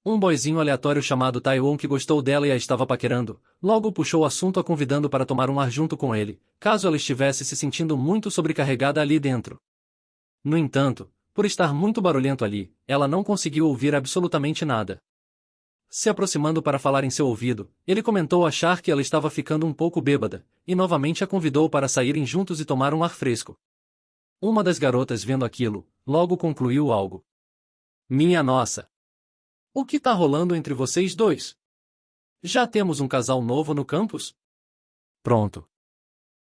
Um boyzinho aleatório chamado Taiwan que gostou dela e a estava paquerando, logo puxou o assunto a convidando para tomar um ar junto com ele, caso ela estivesse se sentindo muito sobrecarregada ali dentro. No entanto, por estar muito barulhento ali, ela não conseguiu ouvir absolutamente nada. Se aproximando para falar em seu ouvido, ele comentou achar que ela estava ficando um pouco bêbada, e novamente a convidou para saírem juntos e tomar um ar fresco. Uma das garotas vendo aquilo, logo concluiu algo. Minha nossa! O que tá rolando entre vocês dois? Já temos um casal novo no campus? Pronto.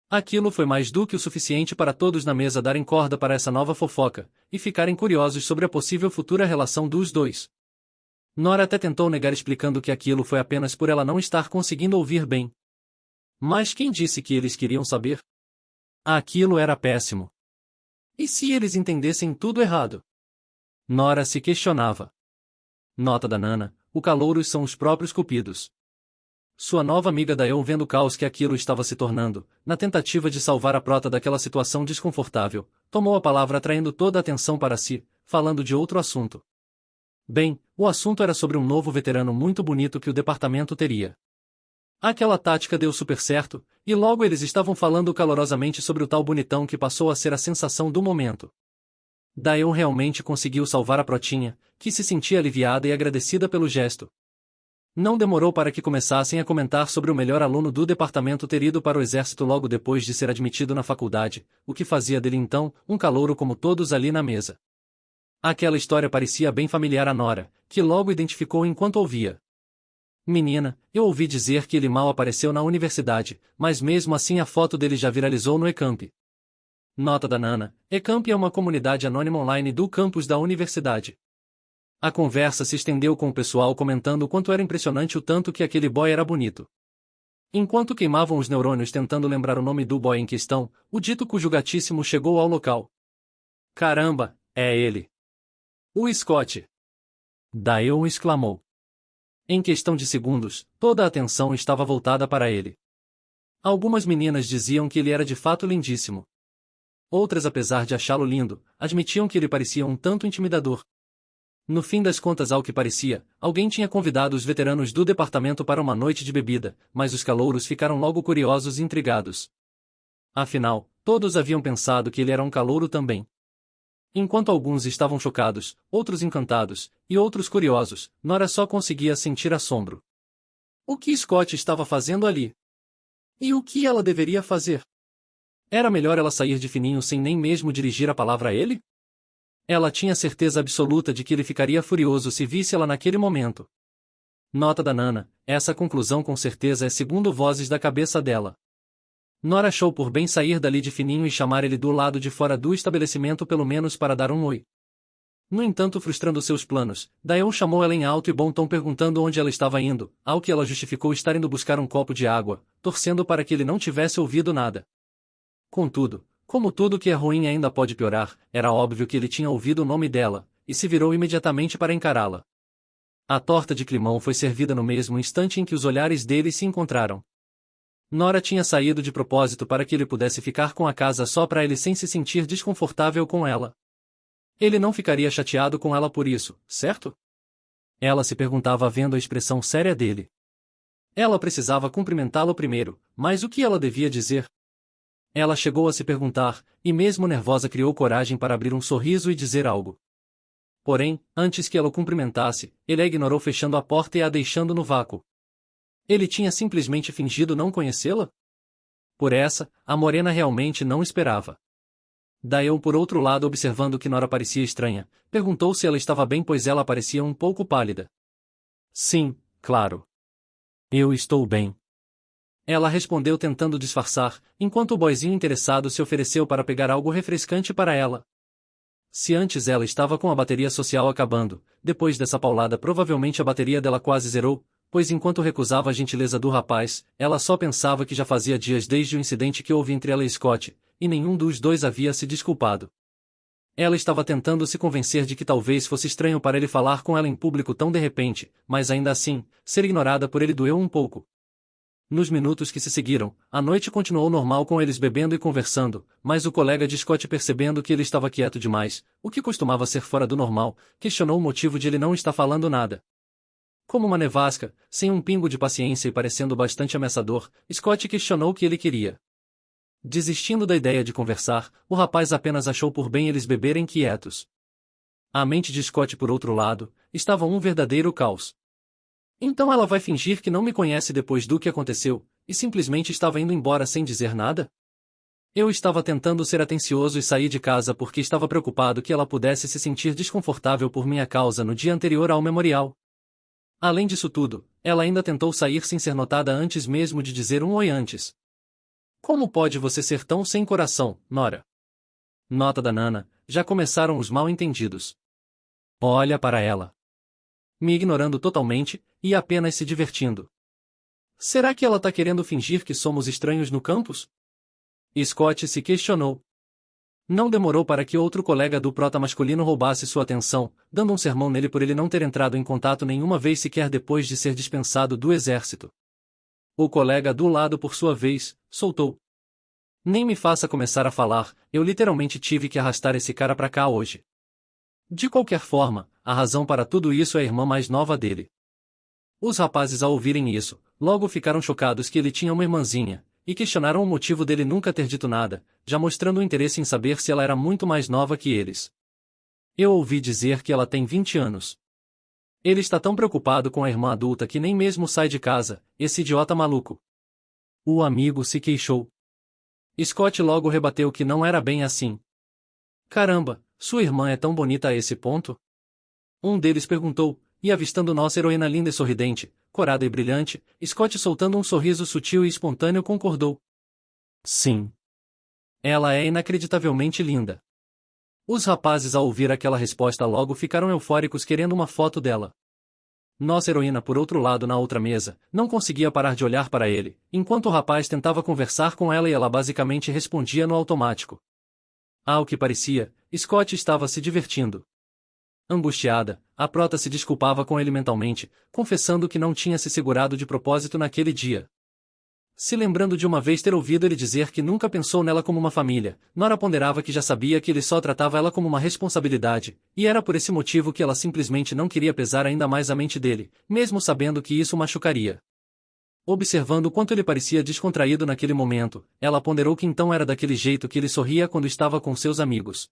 Aquilo foi mais do que o suficiente para todos na mesa darem corda para essa nova fofoca, e ficarem curiosos sobre a possível futura relação dos dois. Nora até tentou negar explicando que aquilo foi apenas por ela não estar conseguindo ouvir bem. Mas quem disse que eles queriam saber? Aquilo era péssimo. E se eles entendessem tudo errado? Nora se questionava. Nota da Nana, o calouros são os próprios cupidos. Sua nova amiga Daeon vendo o caos que aquilo estava se tornando, na tentativa de salvar a prota daquela situação desconfortável, tomou a palavra atraindo toda a atenção para si, falando de outro assunto. Bem, o assunto era sobre um novo veterano muito bonito que o departamento teria. Aquela tática deu super certo, e logo eles estavam falando calorosamente sobre o tal bonitão que passou a ser a sensação do momento. Daeon realmente conseguiu salvar a protinha, que se sentia aliviada e agradecida pelo gesto. Não demorou para que começassem a comentar sobre o melhor aluno do departamento ter ido para o exército logo depois de ser admitido na faculdade, o que fazia dele então, um calouro como todos ali na mesa. Aquela história parecia bem familiar a Nora, que logo identificou enquanto ouvia. Menina, eu ouvi dizer que ele mal apareceu na universidade, mas mesmo assim a foto dele já viralizou no eCamp. Nota da Nana, eCamp é uma comunidade anônima online do campus da universidade. A conversa se estendeu com o pessoal comentando o quanto era impressionante o tanto que aquele boy era bonito. Enquanto queimavam os neurônios tentando lembrar o nome do boy em questão, o dito cujo gatíssimo chegou ao local. Caramba, é ele! O Scott! Daeon exclamou. Em questão de segundos, toda a atenção estava voltada para ele. Algumas meninas diziam que ele era de fato lindíssimo. Outras, apesar de achá-lo lindo, admitiam que ele parecia um tanto intimidador. No fim das contas, ao que parecia, alguém tinha convidado os veteranos do departamento para uma noite de bebida, mas os calouros ficaram logo curiosos e intrigados. Afinal, todos haviam pensado que ele era um calouro também. Enquanto alguns estavam chocados, outros encantados, e outros curiosos, Nora só conseguia sentir assombro. O que Scott estava fazendo ali? E o que ela deveria fazer? Era melhor ela sair de fininho sem nem mesmo dirigir a palavra a ele? Ela tinha certeza absoluta de que ele ficaria furioso se visse ela naquele momento. Nota da Nana, essa conclusão com certeza é segundo vozes da cabeça dela. Nora achou por bem sair dali de fininho e chamar ele do lado de fora do estabelecimento pelo menos para dar um oi. No entanto, frustrando seus planos, Daeon chamou ela em alto e bom tom perguntando onde ela estava indo, ao que ela justificou estar indo buscar um copo de água, torcendo para que ele não tivesse ouvido nada. Contudo, como tudo que é ruim ainda pode piorar, era óbvio que ele tinha ouvido o nome dela, e se virou imediatamente para encará-la. A torta de climão foi servida no mesmo instante em que os olhares deles se encontraram. Nora tinha saído de propósito para que ele pudesse ficar com a casa só para ele sem se sentir desconfortável com ela. Ele não ficaria chateado com ela por isso, certo? Ela se perguntava vendo a expressão séria dele. Ela precisava cumprimentá-lo primeiro, mas o que ela devia dizer? Ela chegou a se perguntar, e mesmo nervosa criou coragem para abrir um sorriso e dizer algo. Porém, antes que ela o cumprimentasse, ele a ignorou fechando a porta e a deixando no vácuo. Ele tinha simplesmente fingido não conhecê-la? Por essa, a morena realmente não esperava. Daeon, por outro lado, observando que Nora parecia estranha, perguntou se ela estava bem, pois ela parecia um pouco pálida. Sim, claro. Eu estou bem. Ela respondeu tentando disfarçar, enquanto o boyzinho interessado se ofereceu para pegar algo refrescante para ela. Se antes ela estava com a bateria social acabando, depois dessa paulada provavelmente a bateria dela quase zerou, pois enquanto recusava a gentileza do rapaz, ela só pensava que já fazia dias desde o incidente que houve entre ela e Scott, e nenhum dos dois havia se desculpado. Ela estava tentando se convencer de que talvez fosse estranho para ele falar com ela em público tão de repente, mas ainda assim, ser ignorada por ele doeu um pouco. Nos minutos que se seguiram, a noite continuou normal com eles bebendo e conversando, mas o colega de Scott, percebendo que ele estava quieto demais, o que costumava ser fora do normal, questionou o motivo de ele não estar falando nada. Como uma nevasca, sem um pingo de paciência e parecendo bastante ameaçador, Scott questionou o que ele queria. Desistindo da ideia de conversar, o rapaz apenas achou por bem eles beberem quietos. A mente de Scott, por outro lado, estava um verdadeiro caos. Então ela vai fingir que não me conhece depois do que aconteceu, e simplesmente estava indo embora sem dizer nada? Eu estava tentando ser atencioso e sair de casa porque estava preocupado que ela pudesse se sentir desconfortável por minha causa no dia anterior ao memorial. Além disso tudo, ela ainda tentou sair sem ser notada antes mesmo de dizer um oi antes. Como pode você ser tão sem coração, Nora? Nota da Nana, já começaram os mal-entendidos. Olha para ela. Me ignorando totalmente, e apenas se divertindo. Será que ela tá querendo fingir que somos estranhos no campus? Scott se questionou. Não demorou para que outro colega do prota masculino roubasse sua atenção, dando um sermão nele por ele não ter entrado em contato nenhuma vez sequer depois de ser dispensado do exército. O colega do lado, por sua vez, soltou. Nem me faça começar a falar, eu literalmente tive que arrastar esse cara pra cá hoje. De qualquer forma, a razão para tudo isso é a irmã mais nova dele. Os rapazes, ao ouvirem isso, logo ficaram chocados que ele tinha uma irmãzinha, e questionaram o motivo dele nunca ter dito nada, já mostrando o interesse em saber se ela era muito mais nova que eles. Eu ouvi dizer que ela tem 20 anos. Ele está tão preocupado com a irmã adulta que nem mesmo sai de casa, esse idiota maluco. O amigo se queixou. Scott logo rebateu que não era bem assim. Caramba, sua irmã é tão bonita a esse ponto? Um deles perguntou, e avistando nossa heroína linda e sorridente, corada e brilhante, Scott, soltando um sorriso sutil e espontâneo, concordou. Sim. Ela é inacreditavelmente linda. Os rapazes, ao ouvir aquela resposta, logo ficaram eufóricos querendo uma foto dela. Nossa heroína, por outro lado, na outra mesa, não conseguia parar de olhar para ele, enquanto o rapaz tentava conversar com ela e ela basicamente respondia no automático. Ao que parecia, Scott estava se divertindo. Angustiada, a prota se desculpava com ele mentalmente, confessando que não tinha se segurado de propósito naquele dia. Se lembrando de uma vez ter ouvido ele dizer que nunca pensou nela como uma família, Nora ponderava que já sabia que ele só tratava ela como uma responsabilidade, e era por esse motivo que ela simplesmente não queria pesar ainda mais a mente dele, mesmo sabendo que isso machucaria. Observando o quanto ele parecia descontraído naquele momento, ela ponderou que então era daquele jeito que ele sorria quando estava com seus amigos.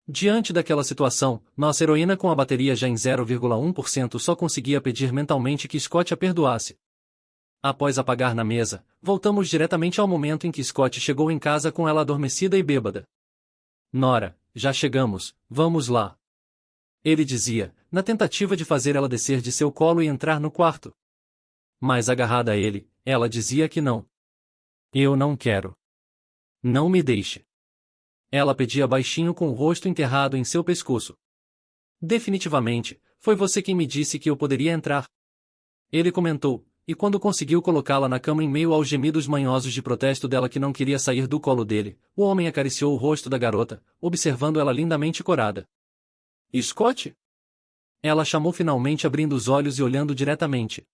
Diante daquela situação, nossa heroína, com a bateria já em 0,1%, só conseguia pedir mentalmente que Scott a perdoasse. Após apagar na mesa, voltamos diretamente ao momento em que Scott chegou em casa com ela adormecida e bêbada. Nora, já chegamos, vamos lá. Ele dizia, na tentativa de fazer ela descer de seu colo e entrar no quarto. Mas agarrada a ele, ela dizia que não. Eu não quero. Não me deixe. Ela pedia baixinho com o rosto enterrado em seu pescoço. Definitivamente, foi você quem me disse que eu poderia entrar. Ele comentou, e quando conseguiu colocá-la na cama em meio aos gemidos manhosos de protesto dela que não queria sair do colo dele, o homem acariciou o rosto da garota, observando ela lindamente corada. Scott? Ela chamou finalmente abrindo os olhos e olhando diretamente.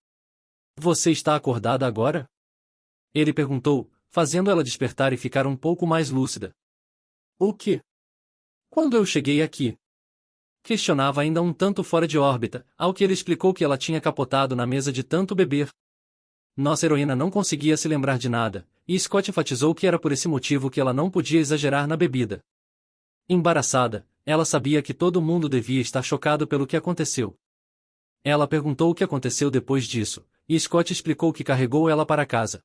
Você está acordada agora? Ele perguntou, fazendo ela despertar e ficar um pouco mais lúcida. O quê? Quando eu cheguei aqui? Questionava ainda um tanto fora de órbita, ao que ele explicou que ela tinha capotado na mesa de tanto beber. Nossa heroína não conseguia se lembrar de nada, e Scott enfatizou que era por esse motivo que ela não podia exagerar na bebida. Embaraçada, ela sabia que todo mundo devia estar chocado pelo que aconteceu. Ela perguntou o que aconteceu depois disso, e Scott explicou que carregou ela para casa.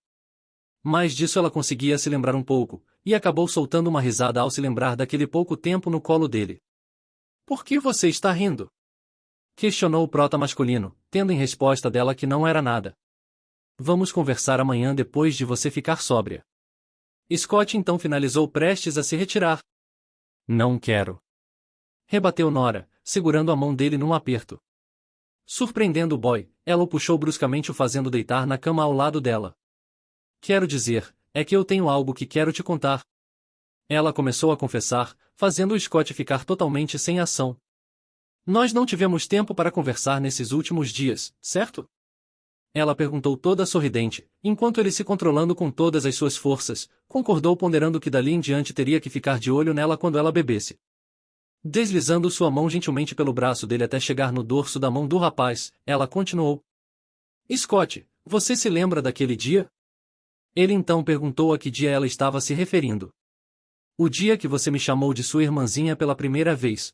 Mas disso ela conseguia se lembrar um pouco, e acabou soltando uma risada ao se lembrar daquele pouco tempo no colo dele. Por que você está rindo? Questionou o prota masculino, tendo em resposta dela que não era nada. Vamos conversar amanhã depois de você ficar sóbria. Scott então finalizou prestes a se retirar. Não quero. Rebateu Nora, segurando a mão dele num aperto. Surpreendendo o boy, ela o puxou bruscamente o fazendo deitar na cama ao lado dela. Quero dizer, é que eu tenho algo que quero te contar. Ela começou a confessar, fazendo o Scott ficar totalmente sem ação. Nós não tivemos tempo para conversar nesses últimos dias, certo? Ela perguntou toda sorridente, enquanto ele se controlando com todas as suas forças, concordou ponderando que dali em diante teria que ficar de olho nela quando ela bebesse. Deslizando sua mão gentilmente pelo braço dele até chegar no dorso da mão do rapaz, ela continuou. Scott, você se lembra daquele dia? Ele então perguntou a que dia ela estava se referindo. O dia que você me chamou de sua irmãzinha pela primeira vez.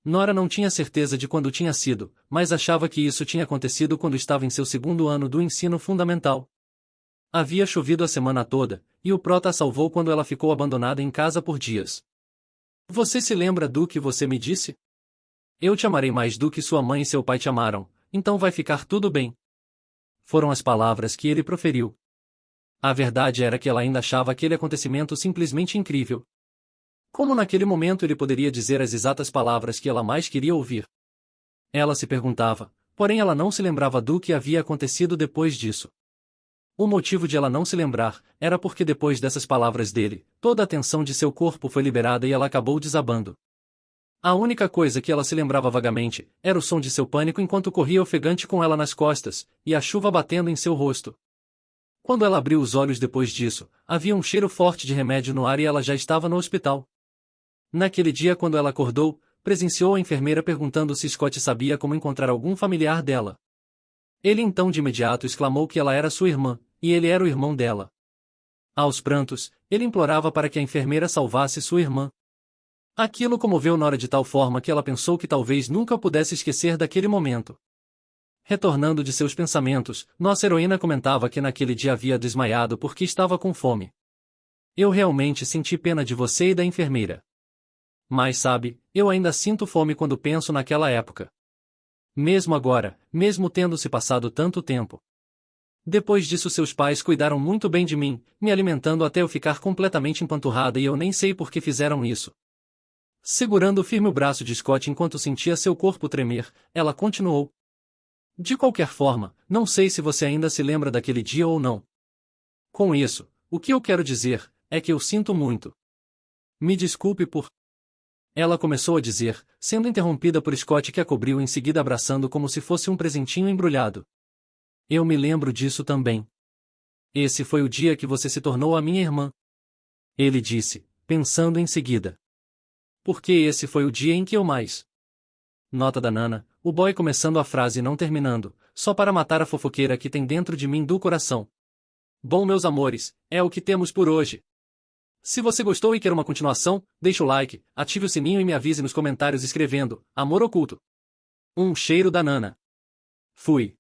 Nora não tinha certeza de quando tinha sido, mas achava que isso tinha acontecido quando estava em seu segundo ano do ensino fundamental. Havia chovido a semana toda, e o prota a salvou quando ela ficou abandonada em casa por dias. Você se lembra do que você me disse? Eu te amarei mais do que sua mãe e seu pai te amaram, então vai ficar tudo bem. Foram as palavras que ele proferiu. A verdade era que ela ainda achava aquele acontecimento simplesmente incrível. Como naquele momento ele poderia dizer as exatas palavras que ela mais queria ouvir? Ela se perguntava, porém ela não se lembrava do que havia acontecido depois disso. O motivo de ela não se lembrar era porque depois dessas palavras dele, toda a tensão de seu corpo foi liberada e ela acabou desabando. A única coisa que ela se lembrava vagamente era o som de seu pânico enquanto corria ofegante com ela nas costas, e a chuva batendo em seu rosto. Quando ela abriu os olhos depois disso, havia um cheiro forte de remédio no ar e ela já estava no hospital. Naquele dia quando ela acordou, presenciou a enfermeira perguntando se Scott sabia como encontrar algum familiar dela. Ele então de imediato exclamou que ela era sua irmã, e ele era o irmão dela. Aos prantos, ele implorava para que a enfermeira salvasse sua irmã. Aquilo comoveu Nora de tal forma que ela pensou que talvez nunca pudesse esquecer daquele momento. Retornando de seus pensamentos, nossa heroína comentava que naquele dia havia desmaiado porque estava com fome. Eu realmente senti pena de você e da enfermeira. Mas sabe, eu ainda sinto fome quando penso naquela época. Mesmo agora, mesmo tendo se passado tanto tempo. Depois disso seus pais cuidaram muito bem de mim, me alimentando até eu ficar completamente empanturrada e eu nem sei por que fizeram isso. Segurando firme o braço de Scott enquanto sentia seu corpo tremer, ela continuou. De qualquer forma, não sei se você ainda se lembra daquele dia ou não. Com isso, o que eu quero dizer é que eu sinto muito. Me desculpe por... Ela começou a dizer, sendo interrompida por Scott que a cobriu em seguida abraçando como se fosse um presentinho embrulhado. Eu me lembro disso também. Esse foi o dia que você se tornou a minha irmã. Ele disse, pensando em seguida. Porque esse foi o dia em que eu mais... Nota da Nana, o boy começando a frase e não terminando, só para matar a fofoqueira que tem dentro de mim do coração. Bom meus amores, é o que temos por hoje. Se você gostou e quer uma continuação, deixe o like, ative o sininho e me avise nos comentários escrevendo, Amor Oculto. Um cheiro da Nana. Fui.